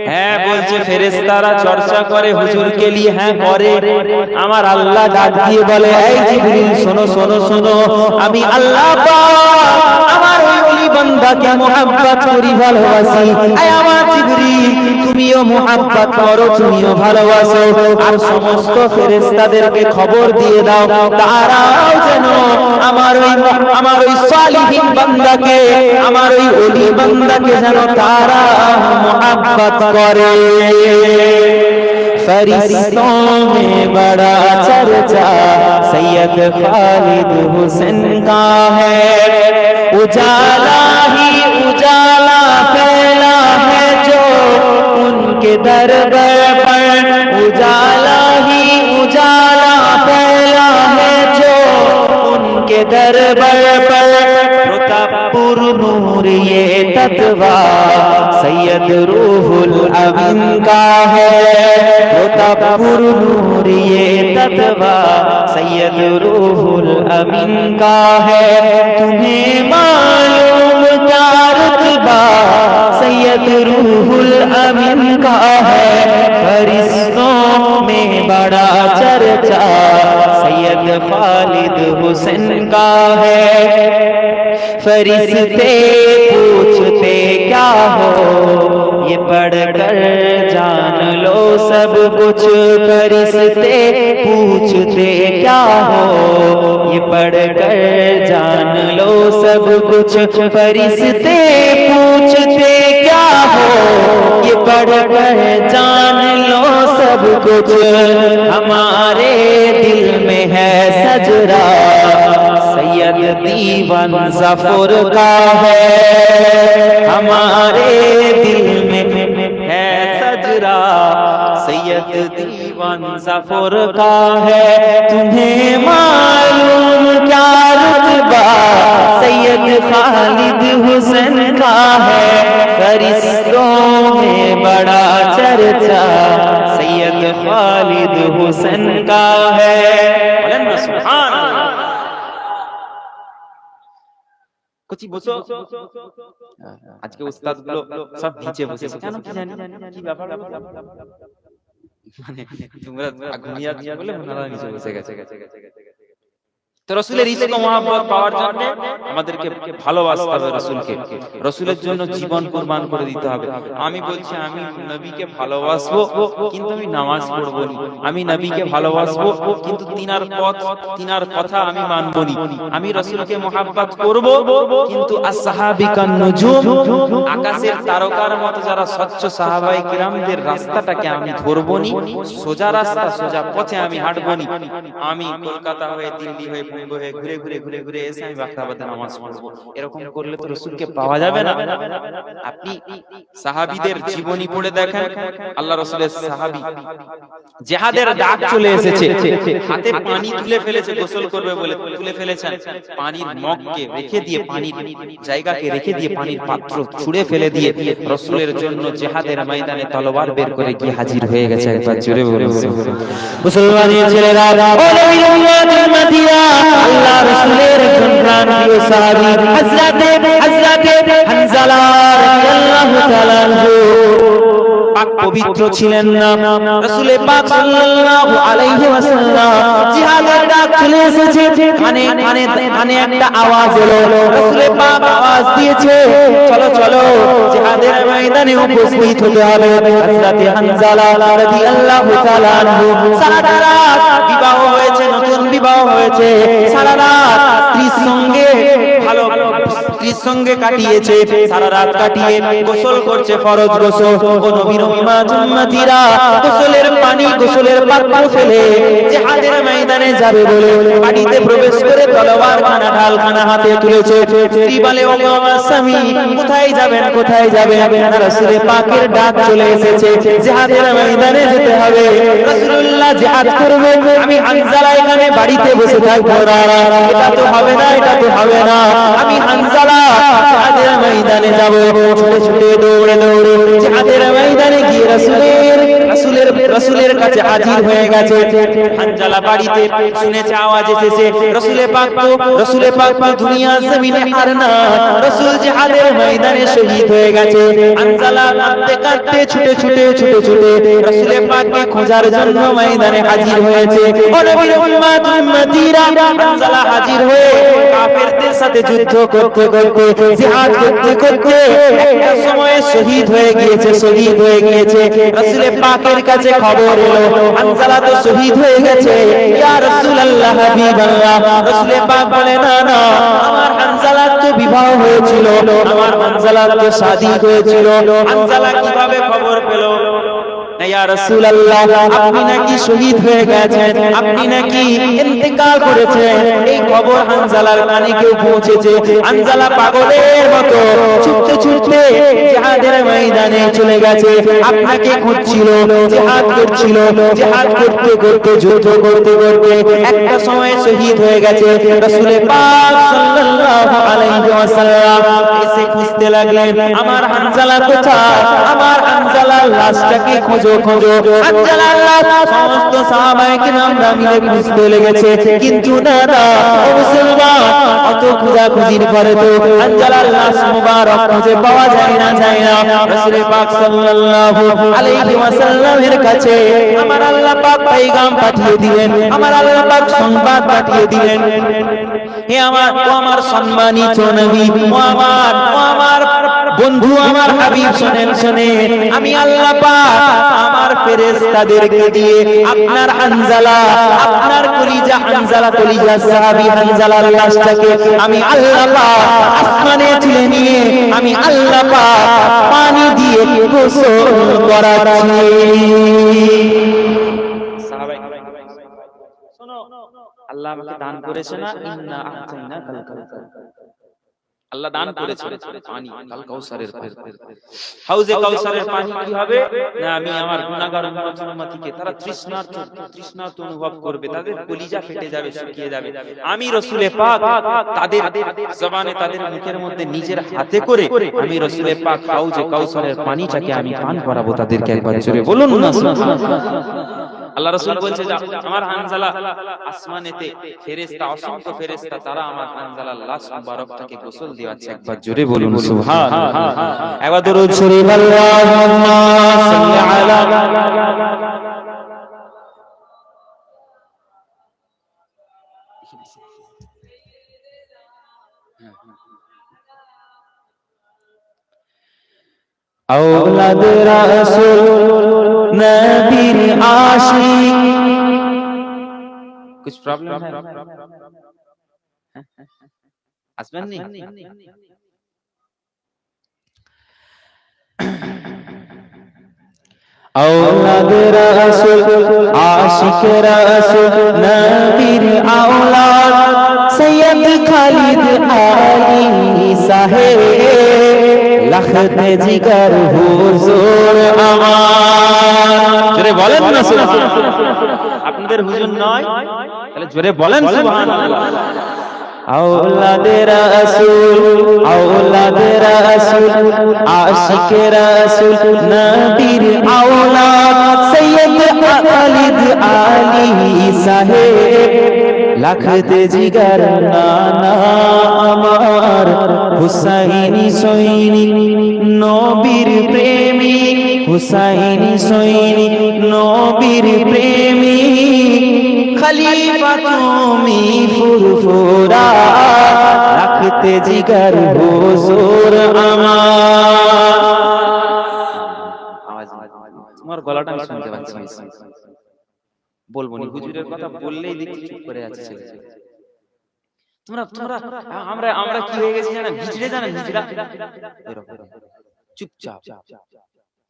হ্যাঁ বলছে ফেরেশতারা চর্চা করে হুজুরকে নিয়ে, হ্যাঁ করে। আমার আল্লাহ ডাক দিয়ে বলে, এই জিবরিল শোনো শোনো শোনো, আমি আল্লাহ পাক আমার ওই ওলি বান্দাকে মুহাব্বত করি, ভালোবাসি। এই আমার জিবরিল তুমিও মুহাব্বত করো, তুমিও ভালোবাসো, আর সমস্ত ফেরেশতাদেরকে খবর দিয়ে দাও তারাও যেন আমার ওই সালিহিন বান্দাকে, আমার ওই ওলি বান্দাকে যেন তারা মুহাব্বত করে। फरिश्तों में बड़ा चर्चा सैयद खालिद हुसैन का है। उजाला ही उजाला फैला है जो उनके दरबार पर, उजाला ही उजाला फैला है जो उनके दरबार पर। प्रतापपुर नूर ये तत्वा सैयद रूहुल अमीन का है, प्रतापपुर नूर ये तत्वा सैयद रूहुल अमीन का है। तुम्हें मालूम क्या रुतबा सैयद रूहुल अमीन का है। फरिश्तों में बड़ा चर्चा सैयद खालिद हुसैन का है। फरिश्ते पूछते क्या हो, ये पढ़कर जान लो सब कुछ। फरिश्ते पूछते क्या हो, ये पढ़कर जान लो सब कुछ। फरिश्ते पूछते क्या हो, ये पढ़कर जान लो सब कुछ। हमारे दिल में है सजरा, सैयद दीवान ज़फ़र का है। हमारे दिल में है सजरा, सैयद दीवान ज़फ़र का है। तुम्हें मालूम क्या रुतबा सैयद खालिद हुसैन का है। फरिश्तों में बड़ा चर्चा सैयद खालिद हुसैन का है। बोलें ना सुभान अल्लाह। कुछ বসো। আজকে উস্তাদ গুলো সব নিচে বসেছে কেন কি জানি কি ব্যাপার, মানে তোমরা ঘুমিয়ে গিয়ে বলে ওনারা নিচে বসে গেছে। তো রাসূলের ইশক ও মহব্বত পাওয়ার জন্য আমাদেরকে ভালোবাসতে হবে রাসূলকে, রাসূলের জন্য জীবন কুরবান করে দিতে হবে। আমি বলছি আমি নবীকে ভালোবাসবো কিন্তু আমি নামাজ পড়বো না। আমি নবীকে ভালোবাসবো কিন্তু তিনার পথ তিনার কথা আমি মানবো না। আমি রাসূলকে মহব্বত করব কিন্তু আসহাবিকান নুজুম, আকাশের তারকার মতো যারা স্বচ্ছ সাহাবায়ে কিরামদের রাস্তাটাকে আমি ধরবো না। সোজা রাস্তা সোজা পথে আমি হাঁটবো না। আমি কলকাতা হয়ে দিল্লি হয়ে ঘুরে ঘুরে ঘুরে ঘুরে এসে আমি বাখরাবাদে নামাজ পড়বো। এরকম করলে তো রাসূলকে পাওয়া যাবে না। আপনি সাহাবীদের জীবনী পড়ে দেখেন, আল্লাহ রাসূলের সাহাবী জিহাদের ডাক চলে এসেছে, হাতে পানি তুলে ফেলেছে, গোসল করবে বলে তুলে ফেলেছেন। পানির মগকে রেখে দিয়ে, পানির জায়গাকে রেখে দিয়ে, পানির পাত্র ছুঁড়ে ফেলে দিয়ে রাসূলের জন্য জিহাদের ময়দানে তলোয়ার বের করে গিয়ে হাজির হয়ে গেছে। একবার জোরে বলুন মুসলমানের ছেলেরা, ও নবীর উম্মতের মাদিনা, আল্লাহ রাসূলের একজন প্রাণপ্রিয় সাহাবী হযরতে হানজালা রাদিয়াল্লাহু তাআলা আনহু পাক পবিত্র ছিলেন না। রাসূল পাক সাল্লাল্লাহু আলাইহি ওয়াসাল্লাম জিহাদের ডাক চলে এসেছে, কানে কানে কানে একটা আওয়াজ এলো। রাসূল পাক আওয়াজ দিয়েছে, চলো চলো জিহাদের ময়দানে উপস্থিত হতে হবে। হযরতে হানজালা রাদিয়াল্লাহু তাআলা আনহু সারা রাত বিবাহ হয়েছে, নতুন বিবাহ হয়েছে, সারা রাত স্ত্রীর সঙ্গে ভালো স্ত্রীর সঙ্গে কাটিয়েছে। সারা রাত কাটিয়ে গোসল করছে, ফরজ গোসল। ও নবীর উম্মতিরা, গোসলের পানি গোসলের পাত্র ফেলে জিহাদের ময়দানে যাবে বলে বাড়িতে প্রবেশ করে তলোয়ার খানা ঢাল খানা হাতে তুলেছে। স্ত্রী বলে, ও আমার স্বামী কোথায় যাবেন কোথায় যাবেন? রাসূল পাকের ডাক চলে এসেছে, জিহাদের ময়দানে যেতে হবে। রাসূলুল্লাহ জিহাদ করবে, আমি হানজালা এখানে বাড়িতে বসে থাকবো না। এটা তো হবে না, এটা তো হবে না। আমি হানজালা জিহাদের ময়দানে যাব। ছুটে ছুটে দৌড়ে দৌড়ে জিহাদের ময়দানে গিয়ে রাসূলের কাছে হাজির হয়ে গেছে। হানজালা বাড়িতে শুনেছে আওয়াজ এসেছে, রাসূল পাক দুনিয়ার জমিনে আর না, রাসূল জিহাদের ময়দানে শহীদ হয়ে গেছে। হানজালা কাঁদতে কাঁদতে ছুটে ছুটে রাসূল পাককে খোঁজার জন্য ময়দানে হাজির হয়েছে। ও নবীর উম্মতিরা, হানজালা হাজির হয়ে কাফেরদের সাথে যুদ্ধ করতে করতে জিহাদ করতে করতে একটা সময়ে শহীদ হয়ে গিয়েছে। রাসূল পাকের কাছে খবর এলো হানজালা তো শহীদ হয়ে গেছে। ইয়া রাসূলুল্লাহ হাবিবাল্লাহ, রাসূল পাক বলে, না না, আমার হানজালার তো বিবাহ হয়েছিল, আমার হানজালার তো শাদী হয়েছিল। হানজালা কিভাবে খবর পেল? ইয়া রাসূলুল্লাহ, আপনি নাকি শহীদ হয়ে গেছেন, আপনি নাকি ইন্তেকাল করেছেন, এই খবর হানজালার কানে কেউ পৌঁছেছে। হানজালা পাগলের মতো ছুটতে ছুটতে জিহাদের ময়দানে চলে গেছে। আপনাকে খুঁজছিল, জিহাদ করছিল, জিহাদ করতে করতে যুদ্ধ করতে করতে একটা সময় শহীদ হয়ে গেছে। রাসূল পাক সাল্লাল্লাহু আলাইহি ওয়াসাল্লাম এসে খুঁজতে লাগলেন, আমার হানজালা কোথায়? আমার হানজালার লাশটাকে খুঁজে খোঁজো খোঁজো আনজালা আল্লাহ সমস্ত সাহাবায়ে কিরামরা মিলে খুঁজতে লেগেছে, কিন্তু না না ও মুসলমান, অত খোঁজাখুঁজির পরে তো আনজালা আল্লাহ মুবারক খুঁজে পাওয়া যায় না রাসূল পাক সাল্লাল্লাহু আলাইহি ওয়াসাল্লামের কাছে আমার আল্লাহ পাক পয়গাম পাঠিয়ে দিলেন, আমার আল্লাহ পাক সংবাদ পাঠিয়ে দিলেন, হে আমার সম্মানিত নবী, ও আমার বন্ধু, আমার হাবিব, শোনেন, আমি আল্লাহ পাক আমার ফেরেশতাদেরকে দিয়ে আপনার হানজালা, আপনার কলিজা হানজালা, কলিজা সাহাবী হানজালার লাশটাকে আমি আল্লাহ পাক আসমানে তুলে নিয়ে আমি আল্লাহ পাক পানি দিয়ে গোসল করাচ্ছি। আল্লাহ আমাকে দান করেছে না, ইন্না আ'তাইনাকাল কাউসার, আল্লাহ দান করেছে পানি, কাল কাউসারের পানি, হাউজে কাউসারের পানি কি হবে না, আমি আমার গুনাহগার উম্মতকে তারা তৃষ্ণার্ত অনুভব করবে, তাদের কলিজা ফেটে যাবে, শুকিয়ে যাবে, আমি রাসূলে পাক তাদের জবানে, তাদের মুখের মধ্যে নিজের হাতে করে আমি রাসূলে পাক হাউজে কাউসারের পানিটাকে আমি পান করাবো তাদেরকে। একবার জোরে বলুন না সুবহানাল্লাহ। আল্লাহ রাসূল বলছে যে আমার হানজালা আসমানেতে ফেরেশতা, অসংখ্য ফেরেশতা, তারা আমার হানজালার লাশ মুবারকটাকে গোসল দিওয়াচ্ছে। একবার জোরে বলুন সুবহানাল্লাহ। একবার দরুদ শরীফ আল্লাহুম্মা সাল্লি আলা औलाद रसूल नबीर आशिक। कुछ प्रॉब्लम है? हस्बैंड नहीं? औलाद रसूल आशिक रसूल नबीर औलाद सैयद खालिद अली साहेब लखते जिगर হুজুর আমার। জোরে বলেন না সুবহানাল্লাহ। আপনাদের হুজুর নয়, তাহলে জোরে বলেন সুবহানাল্লাহ। औलाद रसूल आशिक रसूल नबीर औलाद सैयद खालिद अली साहेब लखते जिगर नाना আমার হুসাইনি সৈনি নবীর প্রেমী, হুসাইনি সৈনি নবীর প্রেমী, খলিফা তুমি ফুরফুরা রাখতে জিগার হুজুর আমার। তোমার গলাটা আমি শুনতে পাচ্ছি, বলবো না, হুজুরের কথা বললেই দেখি চুপ করে যাচ্ছে। তোমরা আমরা কি হয়ে গেছি জানেন? হিজড়ে জানেন, হিজড়া এরকম চুপচাপ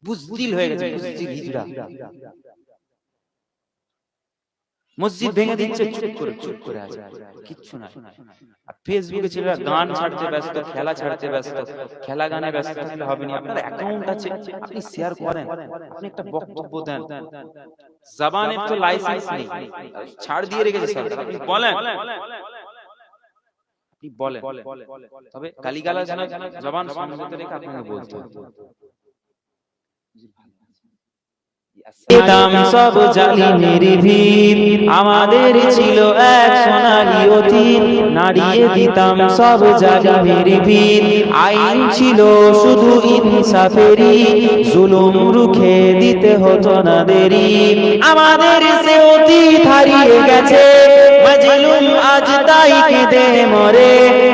বুজদিল হয়ে গেছে, বুজদিল হিজড়া। মসজিদ ভেঙে দিচ্ছে, চুপ করে আছে, কিচ্ছু না। ফেসবুকে ছেলেরা গান ছাড়তে ব্যস্ত, খেলা ছাড়তে ব্যস্ত, খেলা গানে ব্যস্ত থাকলে হবে না। আপনার অ্যাকাউন্ট আছে, আপনি শেয়ার করেন, আপনি একটা বক্তব্য দেন, জবানের তো লাইসেন্স নেই, ছাড় দিয়ে রেখেছে সরকার, আপনি বলেন, তবে গালিগালাজ না, জবান সংযত রেখে আপনাকে বলতে হবে। দিতাম সব জালিমের ভিড়, আমাদের ছিল এক সোনালী অতীত, নাড়িয়ে দিতাম সব জালিমের ভিড়, আইন ছিল শুধু ইনসাফেরই, জুলুম রুখে দিতে হতো না দেরি, আমাদের সে অতীত হারিয়ে গেছে, মাজলুম আজ তাই কেঁদে মরে,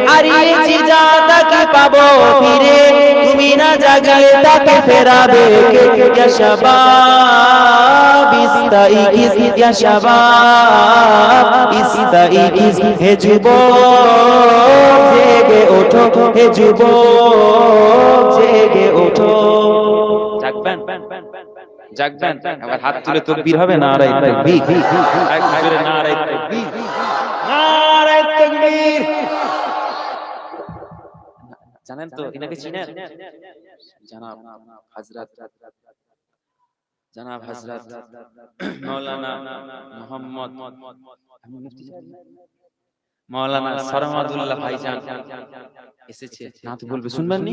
হারিয়েছি যা তাকে পাবো ফিরে, তুমি না জাগলে তাকে ফেরাবে কে? ইয়া শাবাব ইস্তাইকিস, ইয়া শাবাব ইস্তাইকিস, হে যুবক জেগে ওঠো, হে যুবক জেগে ওঠো। জাগবেন, জাগবেন। আবার হাত তুলে তাকবীর হবে, নারায়ে তাকবীর, এক জোরে নারায়ে তাকবীর, নারায়ে তাকবীর। জানেন তো ইনাকে চিনেন? জনাব হযরত মাওলানা মুহাম্মদ মাওলানা সরমাদুল্লাহ ভাইজান এসেছে, নাত বলবে, শুনবেন নি?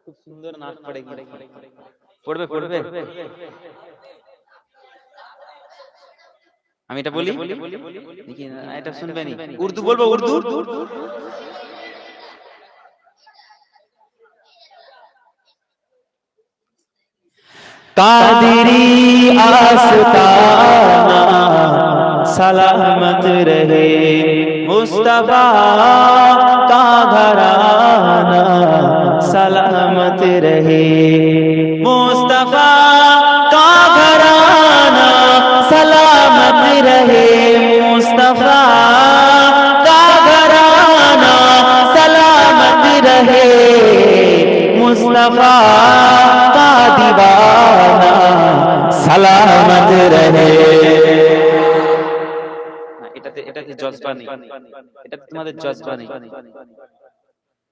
খুব সুন্দর নাচ পড়ে পড়বে পড়বে আমি এটা বলি দেখি এটা শুনবে নি উর্দু বলবো উর্দু कादिरी आस्ताना सलामत रहे मुस्तफा का घराना सलामत रहे मुस्तफा का घराना सलामत रहे मुस्तफा का घराना सलामत रहे मुस्तफा का दीवाना सलामत रहे এটাতে জজবা নেই এটাতে তোমাদের জজবা নেই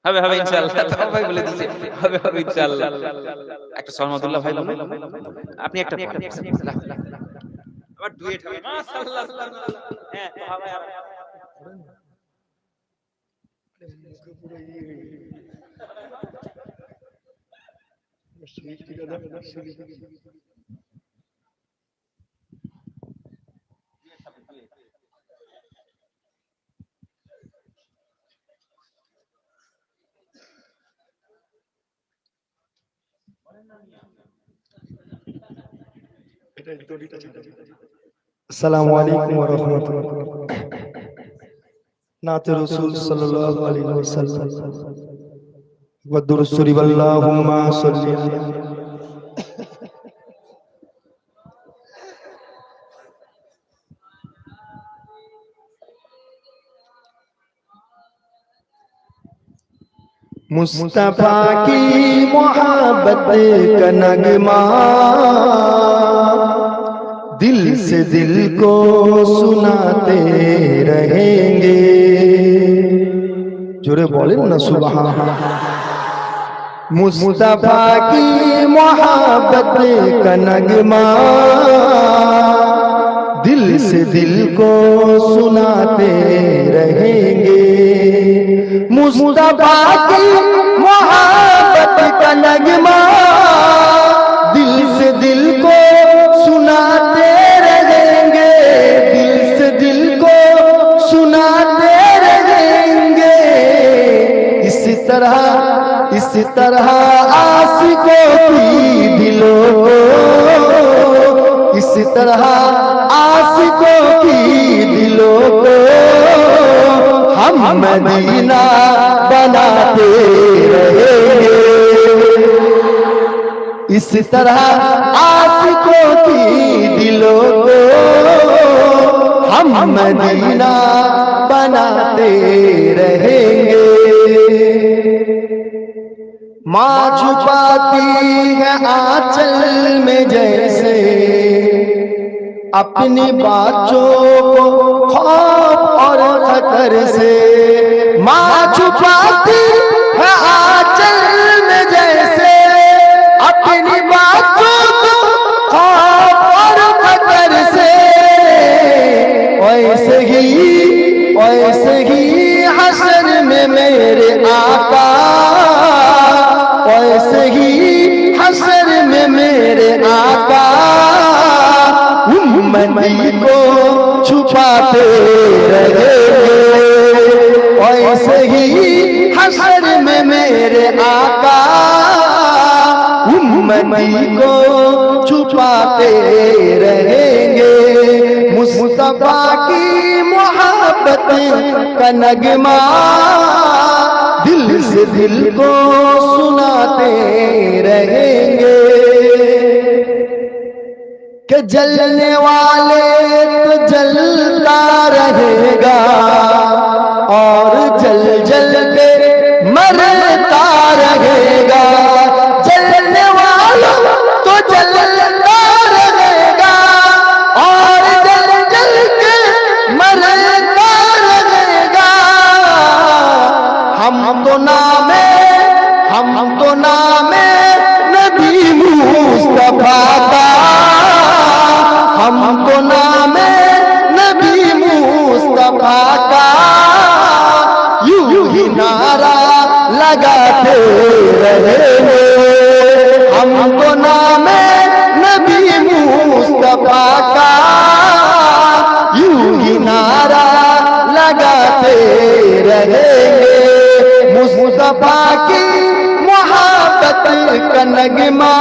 হবে হবে ইনশাআল্লাহ ভাই বলে দিয়েছে হবে হবে ইনশাআল্লাহ একটা সরমাদুল্লাহ ভাই বলুন আপনি একটা পড়েন আবার ডুয়েট হবে মাশাআল্লাহ হ্যাঁ হবে अस्सलामु अलैकुम व रहमतुल्लाह नात रसूल सल्लल्लाहु अलैहि वसल्लम व दुरुस्सुरी वल्लाहुम्मा सल्ली मुस्तफा की मोहब्बत का नगमा दिल से दिल को सुनाते रहेंगे जोरे बोले ना सुभान मुस्तफा की मोहब्बत का नगमा दिल से दिल को सुनाते रहेंगे मुस्तफा की मोहब्बत का नगमा दिल से दिल को सुनाते रहेंगे दिल से दिल को सुनाते रहेंगे इस तरह आशिकों की दिलों को इस तरह आशिकों की दिलों को हम मदीना बनाते रहेंगे इस तरह आशिकों की दिलों को हम मदीना बनाते रहेंगे माँ छुपाती है आंचल में जैसे अपनी बातों को खौफ और खतर से माँ छुपाती है आंचल में जैसे अपनी बातों को खौफ और खतर से वैसे ही हश्र में मेरे आका वैसे ही हश्र में मेरे आका उम्मती को छुपाते रहेंगे वैसे ही हश्र में मेरे आका उम्मती को छुपाते रहेंगे मुस्तफा की मोहब्बत का नगमा दिल से दिल को सुनाते रहेंगे कि जलने वाले तो जलता रहेगा और जल जल के मरता रहेगा जलने वाला तो जलता रहेगा और जल जल के मरता रहेगा हम तो नामे नबी मुस्तफा का हमको नामे नबी मुस्तफा का यूं ही ना लगाते रहेंगे। हमको नामे नबी मुस्तफा का यूं ही नारा लगाते रहेंगे। मुस्तफा की मोहब्बत का नगमा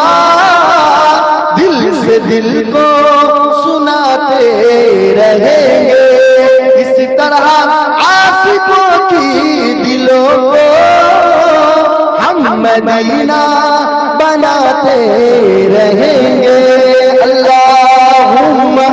दिल से दिल को सुनाते रहेंगे। इस तरह आशिकों की दिलों को हम मदीना बनाते रहेंगे। अल्लाहुम्मा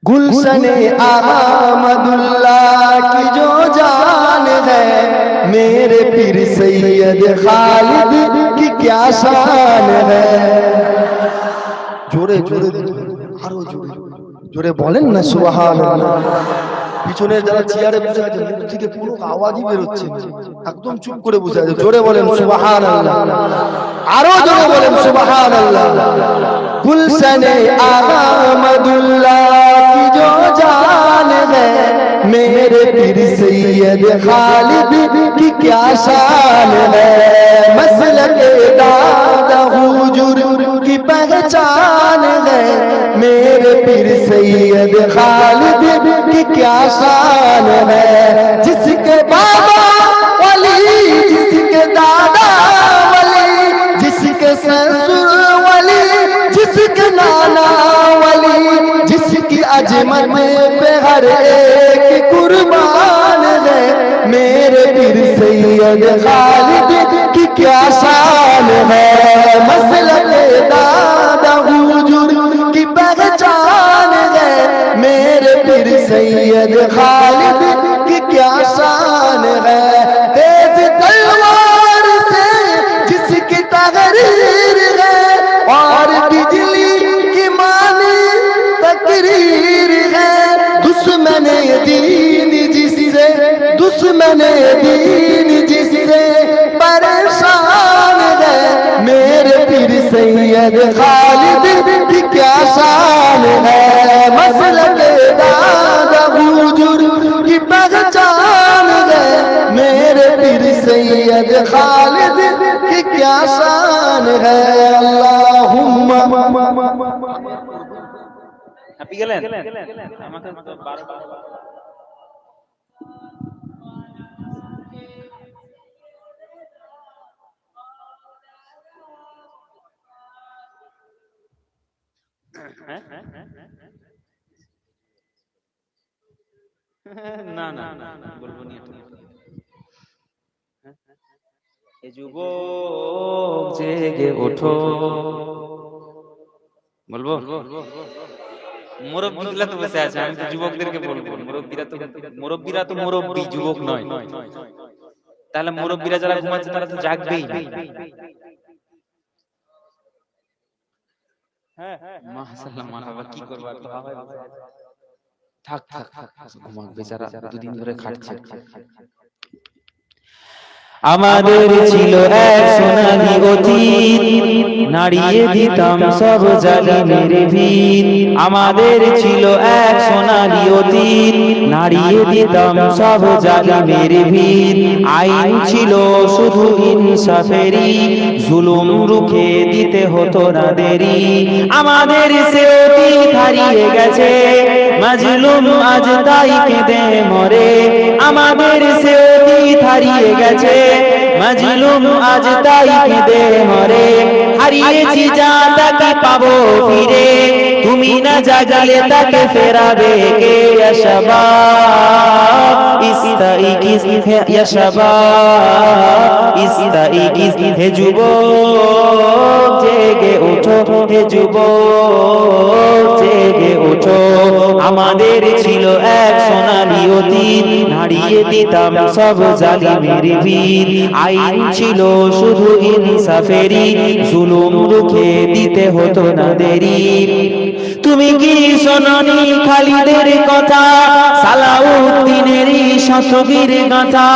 गुलशने अहमदुल्लाह की जो जान है, मेरे पीर सैयद खालिद की क्या शान है। जोरे जोरे आरो जोरे जोरे बोलेন না সুবহানাল্লাহ। পিছনে যারা চেয়ারে বসে আছে মুখ থেকে পুরো আওয়াজই বের হচ্ছে, একদম চুপ করে বসে আছে। জোরে বলেন সুবহানাল্লাহ, আরো জোরে বলেন সুবহানাল্লাহ। गुलशने अहमदुल्लाह की जो जान है, मेरे पीर सैयद खालिद की क्या शान है। मसलके दादा हुजूर की पहचान है, मेरे पीर सैयद खालिद की क्या शान है। जिसके बाबा वली, जिसके दादा वली, जिसके ससुर वली, जिसके नाना वली, जिसकी अजमत पे हर एक कुर्बान है, मेरे पीर सैयद खालिद की क्या शान है। मसलके दादा हुजूर की पहचान है, मेरे पीर सैयद खालिद की क्या शान है। तेज तलवार से जिसकी तहरीर है, और बिजली की मानी तकरीर है। दुश्मने दीन जिससे, दुश्मने दीन जिससे परेशान है, मेरे पीर सैयद खालिद की क्या शान है। मसलके दादा हुजूर की पहचान है, मेरे पीर सैयद खालिद की क्या शान है। अल्लाहुम्मा আপনি গেলেন আমাকে তো 12 না না না বলবো নি। এ যুবক জেগে ওঠো, বলবো মুরব্বিরা তো বসে আছে, আমি তো যুবকদেরকে বলবো। মুরব্বিরা তো মুরব্বি, যুবক নয়। তাহলে মুরব্বিরা যারা ঘুমাচ্ছে তারা তো জাগবেই না। হ্যাঁ মাশাআল্লাহ মারহাবা, কি করব আর তো হাওয়ায় থাক থাক থাক, ঘুমাক বেচারা, দুদিন ধরে খাটছে। আমাদের ছিল এক সোনালী অতীত, নাড়িয়ে দিতাম সব জালিমের ভিত। আমাদের ছিল এক সোনালী অতীত, নাড়িয়ে দিতাম সব জালিমের ভিত। আইন ছিল শুধু ইনসাফেরই, জুলুম রুখে দিতে হতো না দেরি। আমাদের সে অতীত হারিয়ে গেছে, মাজলুম আজ তাই কেঁদে মরে। আমাদের সে অতীত হারিয়ে গেছে, মাজলুম আজ তাই কেঁদে মরে। হারিয়েছি যা তাকে পাবো ফিরে, তুমি না জাগলে তাকে ফেরাবে কে। ইয়া শাবাব ইস্তাইকিস, ইয়া শাবাব ইস্তাইকিস। হে যুবক জেগে ওঠো, হে যুবক জেগে ওঠো। আমাদের ছিল এক সোনালী অতীত, নাড়িয়ে দিতাম সব জালিমের ভিত। আইন ছিল শুধু ইনসাফেরই, জুলুম রুখে দিতে হতো না দেরি। তুমি কি শোনোনি খালিদের কথা, সালাউদ্দিনেরই শতবীর গাথা।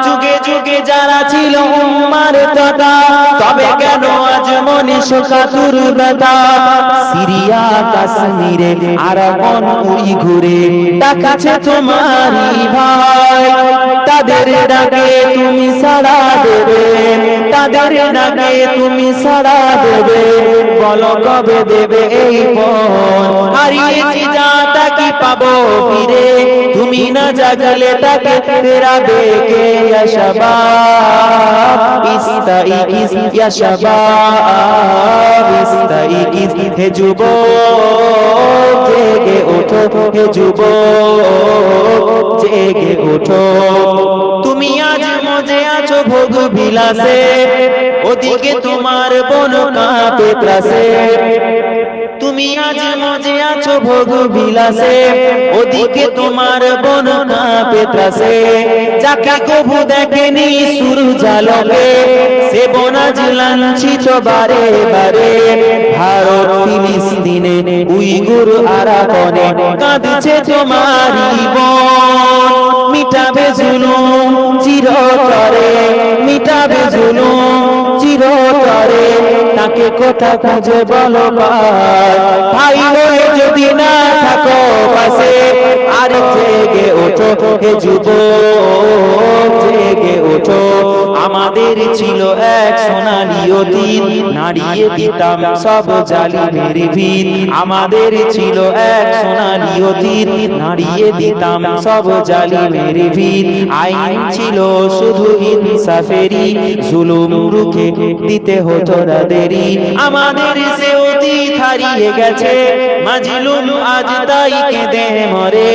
যুগে যুগে যারা ছিল উম্মার দাদা, তবে কেন আজ মনে শোকাতুর ব্যথা? সিরিয়া কাশ্মীরে আরাকান উইঘুরে ডাকাছে তোমারই ভাই, তাদের ডাকে তুমি সাড়া দেবে, তাদের ডাকে তুমি সাড়া দেবে, বলো কবে দেবে এই পণ? হারিয়েছি যা তাকে পাবো ফিরে, তুমি না জাগলে তাকে ফেরাবে কে? ইয়া শাবাব ইস্তাইকিজ, ইয়া শাবাব ইস্তাইকিজ, হে যুবক জেগে ওঠো, হে যুবক জেগে ওঠো। তুমি আজ মজে আছো ভোগ বিলাসে, ওদিকে তোমার বোন কাঁপে ত্রাসে। তুমি আজ মজে আছো ভোগ বিলাসে, ওদিকে তোমার বোন কাঁপে ত্রাসে। যাকে কবু দেখেনি সূর্য আলোকে, সে বোন আজ লাঞ্ছিত বারে বারে। ভারত ফিলিস্তিনে উইগুর আরাকানে কাঁদছে তোমারই বোন। মিটাবে জুলুম চিরতরে, মিটাবে জুলুম চিরতরে, তাকে কোথা খুঁজে বলো ভাই? ভাই হয়ে যদি না থাকো পাশে, আর জেগে ওঠো হে যুবক জেগে ওঠো। আমাদের ছিল এক সোনালী অতীত, নাড়িয়ে দিতাম সব জালিমের ভিত। আমাদের ছিল এক সোনালী অতীত, নাড়িয়ে দিতাম সব জালিমের ভিত। আইন ছিল শুধু ইনসাফেরই, জুলুম রুখে দিতে হতো না দেরি। আমাদের সে অতীত হারিয়ে গেছে, মাজলুম আজ তাই কেঁদে মরে।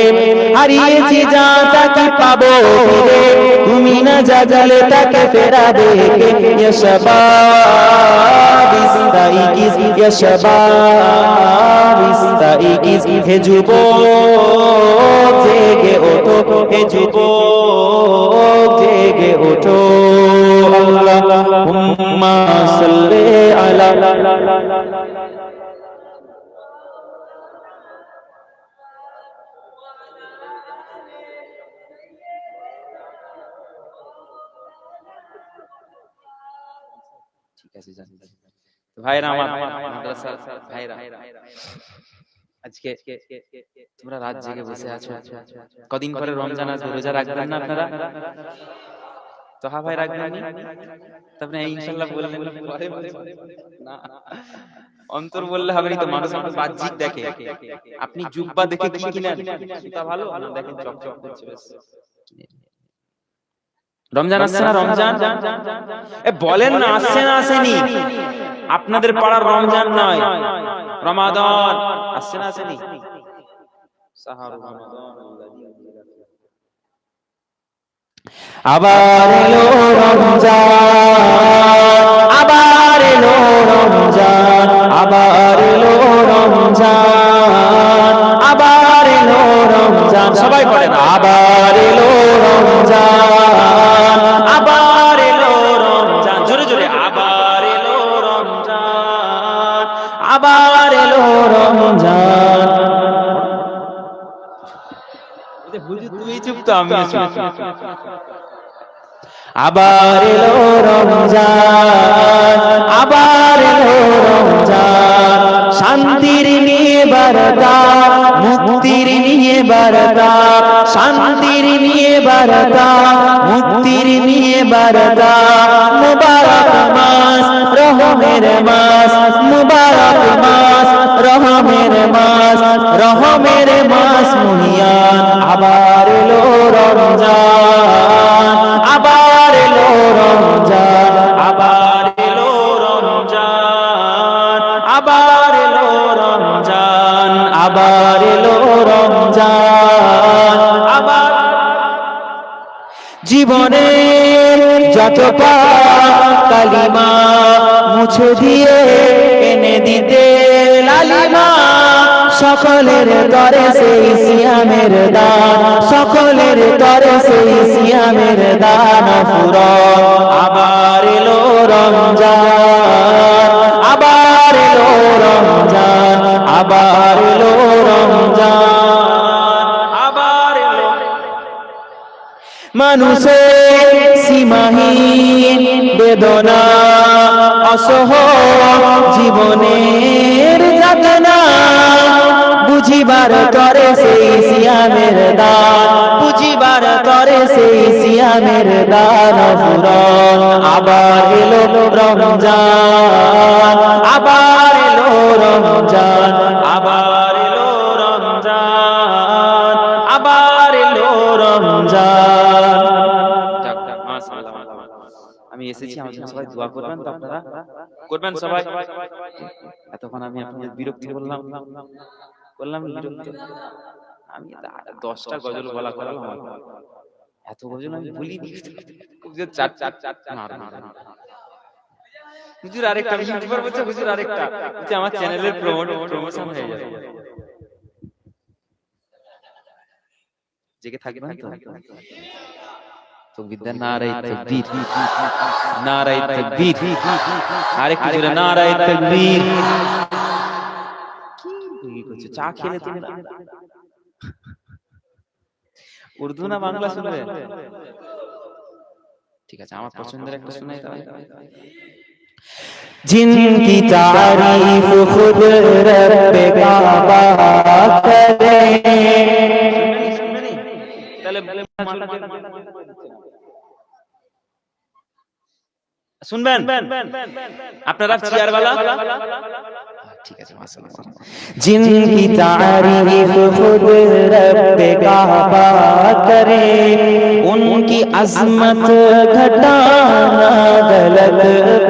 হারিয়েছি যা তাকে পাবো ফিরে, তুমি না জাগালে তাকে ফেরাবে কে? ইয়া শাবাব ইস্তাইকিজ, ইয়া শাবাব ইস্তাইকিজ, হে যুবক জেগে ওঠো, হে যুবক জেগে ওঠো। আল্লাহুম্মা সাল্লি আলা ভাইরা আমার, মাদ্রাসার ভাইরা, আজকে তোমরা রাত জেগে বসে আছো, কদিন পরে রমজান আসবে, রোজা রাখবেন না আপনারা? তো হ্যাঁ ভাই রাখবেন না? তারপরে ইনশাআল্লাহ বললেন না, অন্তর বললে হবে না। তো মানুষ বাহ্যিক দেখে, আপনি জুব্বা দেখে কি কিনেন? সেটা ভালো দেখেন চকচক করছে। রমজান আসছে না? রমজান বলেন না, আসছে না আসেনি? আপনাদের পাড়ার রমজান নয়, রমাদান আসছে না আসেনি? আবার এলো রমজান, আবার এলো রমজান, আবার এলো রমজান, আবার এলো রমজান। সবাই পড়েন আবার এলো রমজান, আবার এলো রমজান। জোরে জোরে আবার এলো রমজান, আবার এলো রমজান। তুই চুপ তো আমি চুপ। আবার এলো রমজান, আবার এলো রমজান, শান্তির নিয়ে বার্তা, মুক্তির নিয়ে বার্তা, শান্তির নিয়ে বার্তা, মুক্তির নিয়ে বার্তা। মুবারক মাস, রহমের মাস, মুবারক মাস, রহমের মাস, রহমের মাস মহিয়ান। আবার এলো রমজান, আবার এলো রমজান, আবার এলো রমজান, আবার এলো রমজান, আবার এলো রমজান। আবার জীবনের যত পাপ কালিমা মুছে দিয়ে এনে দিতে লালিমা। সকলের তরে সেই সিয়ামের দান, সকলের তরে সেই সিয়ামের দান ফুরান। আবার এলো রমজান, আবার এলো রমজান, আবার এলো রমজান, আবার এলো। মানুষের সীমা সীমাহীন বেদনা অসহ জীবনের যাতনা বুঝিবার তরে সেই সিয়ামের দান বুঝিবার তরে সেই সিয়ামের দান ফুরন আবার এলো রমজান আবার এলো রমজান আবার এলো রমজান আবার এলো রমজান। আমি এসেছি আমার জন্য সবাই দোয়া করবেন তো আপনারা করবেন সবাই। এতক্ষণ আমি আপনাদের বিরক্তি করলাম বিরক্তি আমি 10টা গজল বলা করালাম এত গজল আমি বলিনি হুজুর আরেকটা আমি ইউটিউবার বলছে হুজুর আরেকটা বলছে আমার চ্যানেলের প্রমোশন হয়ে যাবে জেগে থাকবেন তো বিদ্যা নারায়ে তাকবীর নারায়ে তাকবীর আরেকটু জোরে নারায়ে তাকবীর। কি করছে চা খেলে তুমি উর্দু না বাংলা শুনবে? ঠিক আছে আমার পছন্দের একটা শোনাই দাও। जिनकी तारीफ खुद रब काबा करे শুনবেন আপনারা চেয়ারওয়ালা ঠিক আছে মাশাআল্লাহ। जिनकी तारीफ खुद रब काबा करे उनकी अजमत घटाना गलत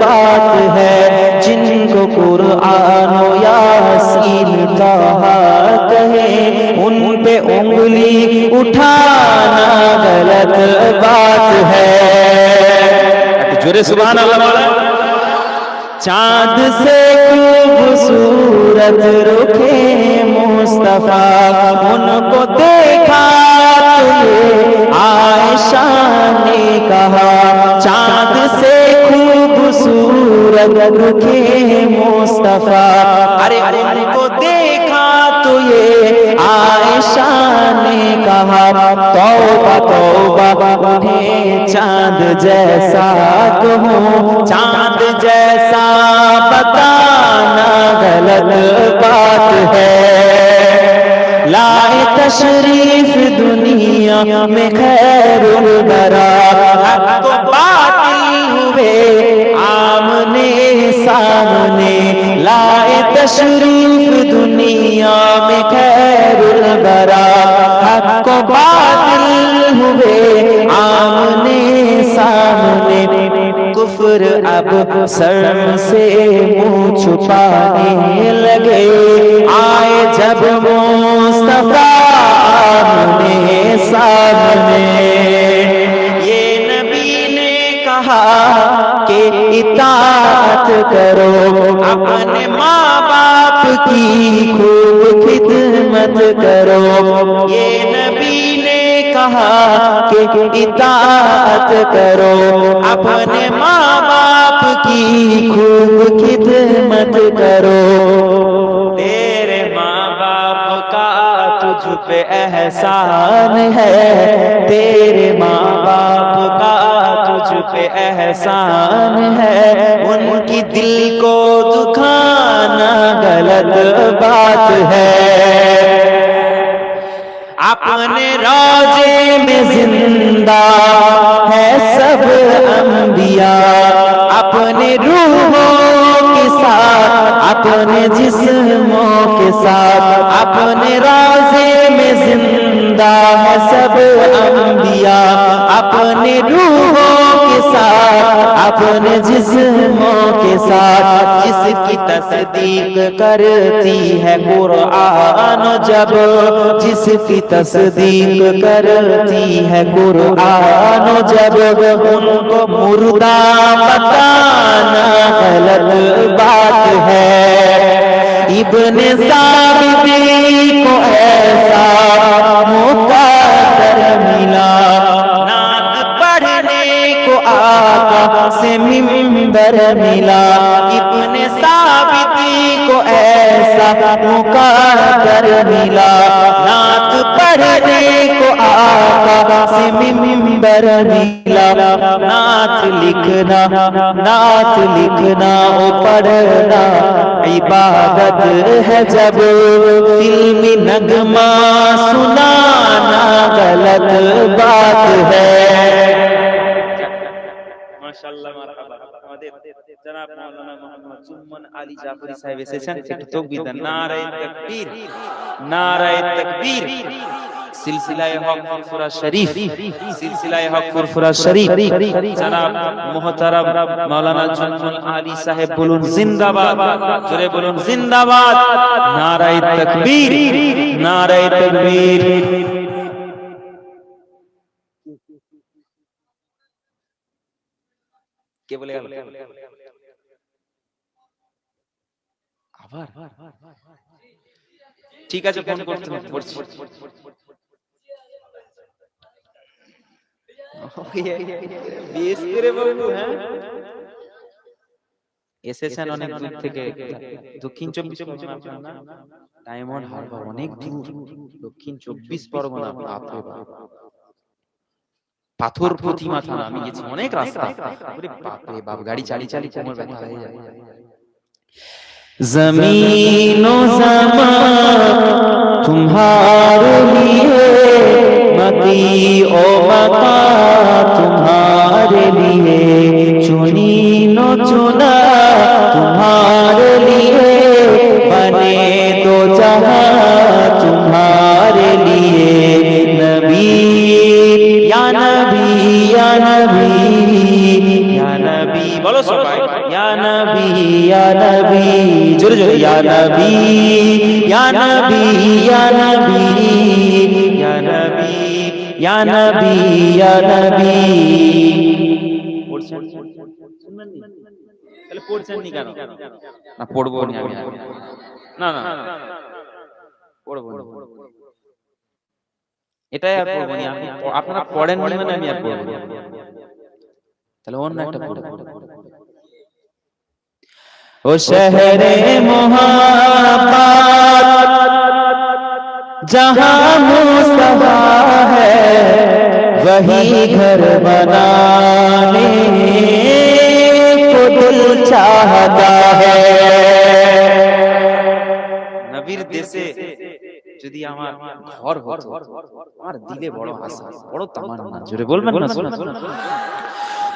बात है जिनको कुरान यासीन तहा कहे उन पे उंगली उठाना गलत बात है। जोरे सुभान अल्लाह बोला। चांद से खूबसूरत रुखे मुस्तफा उनको देखा तो आयशा ने कहा चांद से खूबसूरत रुखे मुस्तफा अरे उनको देखा तो ये आयशा ने कहा तौबा तौबा उन्हें चांद जैसा कहूं चांद जैसा बताना गलत बात है। लाए तशरीफ दुनिया में खैरुल बरा हक तो बातिल हुए आमने सामने लाए तशरीफ दुनिया में खैरुल बरा हक को बातिल हुए आमने सामने कुफ्र अब शर्म से मुंह छुपाने लगे आए जब मुस्तफा आमने सामने ये नबी ने कहा कि इताअत करो अपने माँ बाप की खूब खिदमत करो ये नबी ने कहा कि इताअत करो अपने माँ बाप की खूब खिदमत करो तेरे माँ बाप का तुझ पे एहसान है तेरे माँ बाप का तुझ पे एहसान है उनकी दिल को दुखाना गलत बात है। अपने रोजे में जिंदा है सब अंबिया अपने रूहों के साथ अपने जिस्मों के साथ अपने रोजे में जिंदा है सब अंबिया अपने रूहों के साथ अपने जिस्मों के साथ जिसकी तस्दीक करती है कुरान जब जिसकी तस्दीक करती है कुरान जब उनको मुर्दा बताना गलत बात है। इब्ने साबिती को ऐसा मौका मिला नात पढ़ने को आका से मिंबर मिला, इब्ने साबिती को ऐसा मुक़द्दर मिला। नात पढ़ने को आका से मिंबर मिला, नात लिखना ओ पढ़ना इबादत है। जब फिल्मी नगमा सुनाना गलत बात है। মাশাআল্লাহ, মারহাবা। আমাদের জনাব মাওলানা মোহাম্মদ জুম্মন আলী জাফরি সাহেব এসেছেন, একটু তাকবীর দেন। নারায়ে তাকবীর, নারায়ে তাকবীর। সিলসিলায়ে হক ফুরফুরা শরীফ, সিলসিলায়ে হক ফুরফুরা শরীফ, জনাব মুহতারাম মাওলানা জুম্মন আলী সাহেব বলুন জিন্দাবাদ, জোরে বলুন জিন্দাবাদ। নারায়ে তাকবীর, নারায়ে তাকবীর। কে বলে গেল আবার? ঠিক আছে, ফোন করতে পড়ছি। বেশ করে বলবো। হ্যাঁ, এসেছেন অনেক দূর থেকে, দক্ষিণ 24 পরগনা, ডায়মন্ড হারবার, অনেক দূর দক্ষিণ 24 পরগনা। বাপরে বাপ, পাথর প্রতিমা থানা আমি গেছি, অনেক রাস্তা। বাপরে বাপ, গাড়ি চালিয়ে কোমর ব্যথা হয়ে যায়। ज़मीन ओ ज़मान तुम्हारे लिए, मकी ओ मका तुम्हारे लिए, चुनी नो चुना तुम्हारे लिए, बने दो जहां तुम्हारे लिए। नबी या नबी या नबी या नबी, बोलो सबाई, या नबी या नबी, जोरे जोरे, या नबी या नबी या नबी या नबी या नबी या नबी। পড়ছেন? শুনবেন নি? তাহলে পড়ছেন নি কেন? না পড়বো না আমি, না না পড়বো না, এটাই আর পড়বো না। আপনারা পড়েন নি মানে আমি আর পড়বো না। তাহলে অন্য একটা পড়বো। ओ शहरे मोहब्बत जहां मुस्तफा है, वही घर बनाने को दिल चाहता है। নবীর দেশে যদি আমার ঘর হতো, আমার দিলে বড় আশা, বড় তামান্না, জোরে বলবেন না?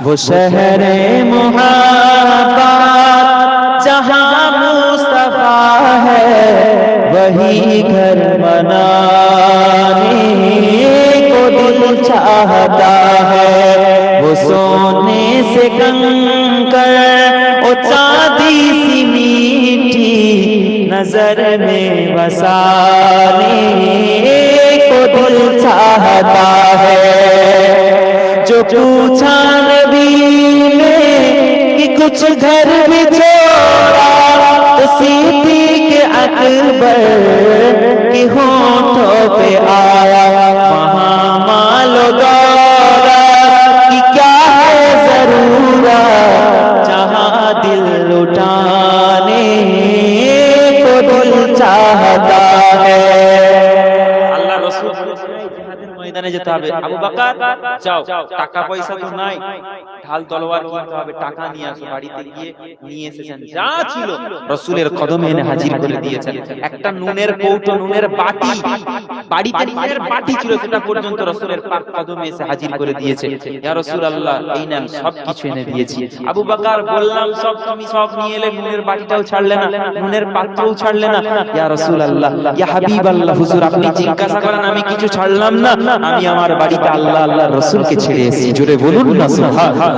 वो शहरे मोहब्बत जहां मुस्तफा है, वही घर बनाने को दिल चाहता है। वो सोने से कंकर ओ चांदी सी मीठी नजर में बसाने को दिल चाहता है। जो पूछा नबी ने कि कुछ घर भी छोड़ा, तो सिद्दीक़ अकबर के होठों पे आया, वहाँ मालो दौलत की क्या है जरूरत, जहाँ दिल लुटाने को दिल चाहता है। अल्लाह रसूल ময়দানে যেতে হবে। আবু বকর যাও, টাকা পয়সা তো নাই, ঢাল তলোয়ার কিনতে হবে, টাকা নিয়ে আসো। বাড়িতে গিয়ে নিয়ে এসেছেন, যা ছিল রাসূলের কদমে এনে হাজির করে দিয়েছেন। একটা নুনের কৌটো, নুনের বাটি, বাড়িতে নুনের বাটি ছিল, সেটা পর্যন্ত রাসূলের পাক কদমে এসে হাজির করে দিয়েছে। ইয়া রাসূলুল্লাহ, এই নেন, সবকিছু এনে দিয়েছি। আবু বকর বললাম, সব তুমি সব নিয়ে এলে, নুনের বাটিটাও ছাড়লে না, নুনের পাত্রও ছাড়লে না। ইয়া রাসূলুল্লাহ, ইয়া হাবিবাল্লাহ, হুজুর আপনি জিজ্ঞাসা করেন, আমি কিছু ছাড়লাম না, আমি আমার বাড়িতে আল্লাহ আল্লাহর রাসূলকে ছেড়ে এসেছি। জোরে বলুন না সুবহানাল্লাহ।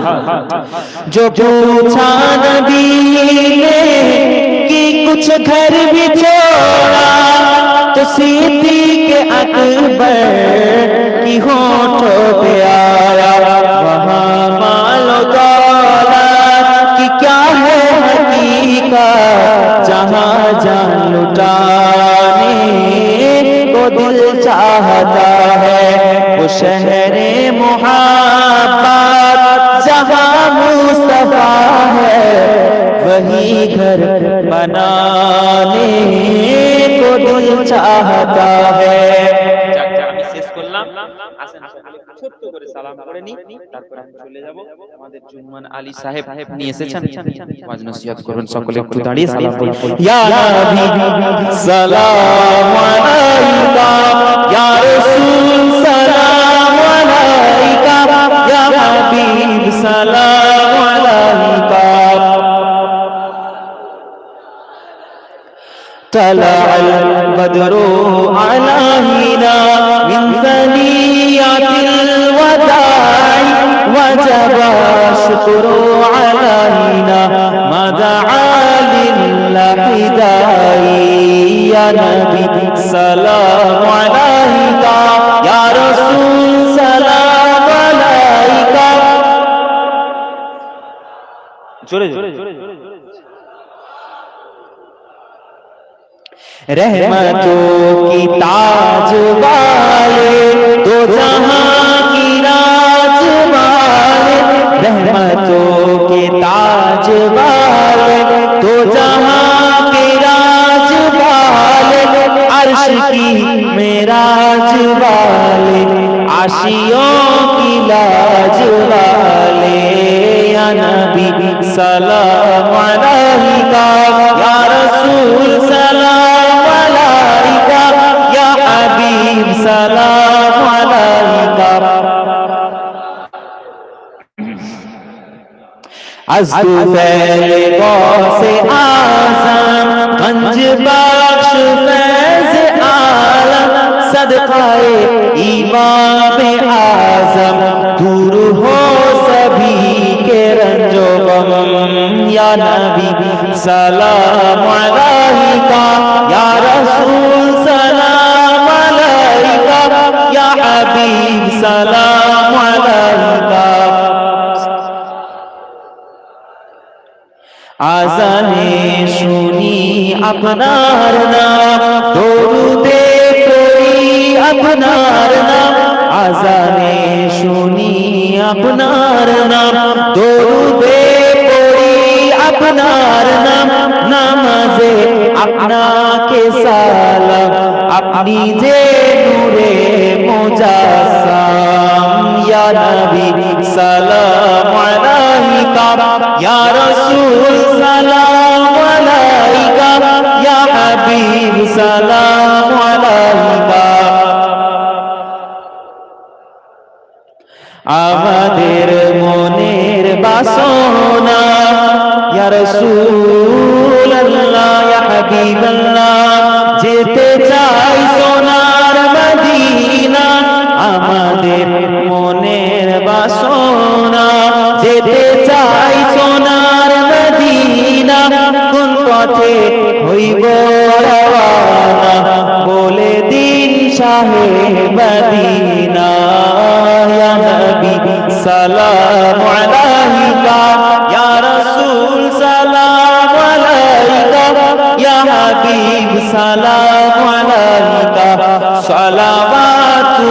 जो पूछा नबी ने कि कुछ घर भी छोड़ा, तो सिद्दीक़ अकबर की होठों पे आया, वहाँ मालो दौलत की क्या है हकीकत, जहाँ जान लुटाने को दिल चाहता है। वो शहरे मोहब्बत जहाँ मुस्तफा दफा है वही घर बनाने को दिल चाहता है। আমি শেষ করলাম। আসেন ছোট্ট করে সালাম করে নি, তারপর আমি চলে যাব। আমাদের জুম্মান আলী সাহেব নিয়ে এসেছেন, ওয়াজ নসিহত করবেন। সকলে একটু দাঁড়িয়ে সালাম করুন। ইয়া নবী সালাম আলাইকা, ইয়া রাসূল সালাম আলাইকা, ইয়া হাবিব সালাম আলাইকা। طلع البدر علينا من ثنيات الوداع وجب الشكر علينا ما دعا لله داعي يا نبي سلام عليك يا رسول سلام عليك জোরে জোরে रहमतों की ताज वाले दो जहां की राज वाले, रहमतों के ताज वाले दो जहां के राज वाले, अर्श की मेराज वाले आशियों की लाज वाले या नबी सलाम अलैका या रसूल सलाम अलैका या हबीब सलाम अलैका। अज़्दु फैल गौसे आज़म गंज बख्श फैज़ आलम सदक़ाए इमाम आज़म दूर हो सभी के रंजो गम या नबी सलाम अलैका या रसूल सलाम अलैका या हबीब सलाम अलैका। आज़ाने शुनी अपनार नाम दरूदे पढ़ी अपनार नाम, आज़ाने शुनी अपनार नाम दरूदे पढ़ी अपनार नाम, नामाज़े अपना के सालम अपनी जे नूरे मुजास्सम या नबी सलाम अलैका या रसूल सलाम अलैका या हबीब सलाम अलैका। আমাদের মনের বাসনা ইয়া রাসূলুল্লাহ ইয়া হাবিবাল্লাহ যেতে চাই সোনার মদিনা, আমাদের মনের বাসনা যেতে চাই সোনার মদিনা, কোন পথে হইব রওয়ানা বলে দিন শাহে মদিনা ইয়া নবী সালাম আলাইকা ইয়া রাসূল সালাম আলাইকা ইয়া হাবিব সালাম আলাইকা সালাওয়াতুল্লাহ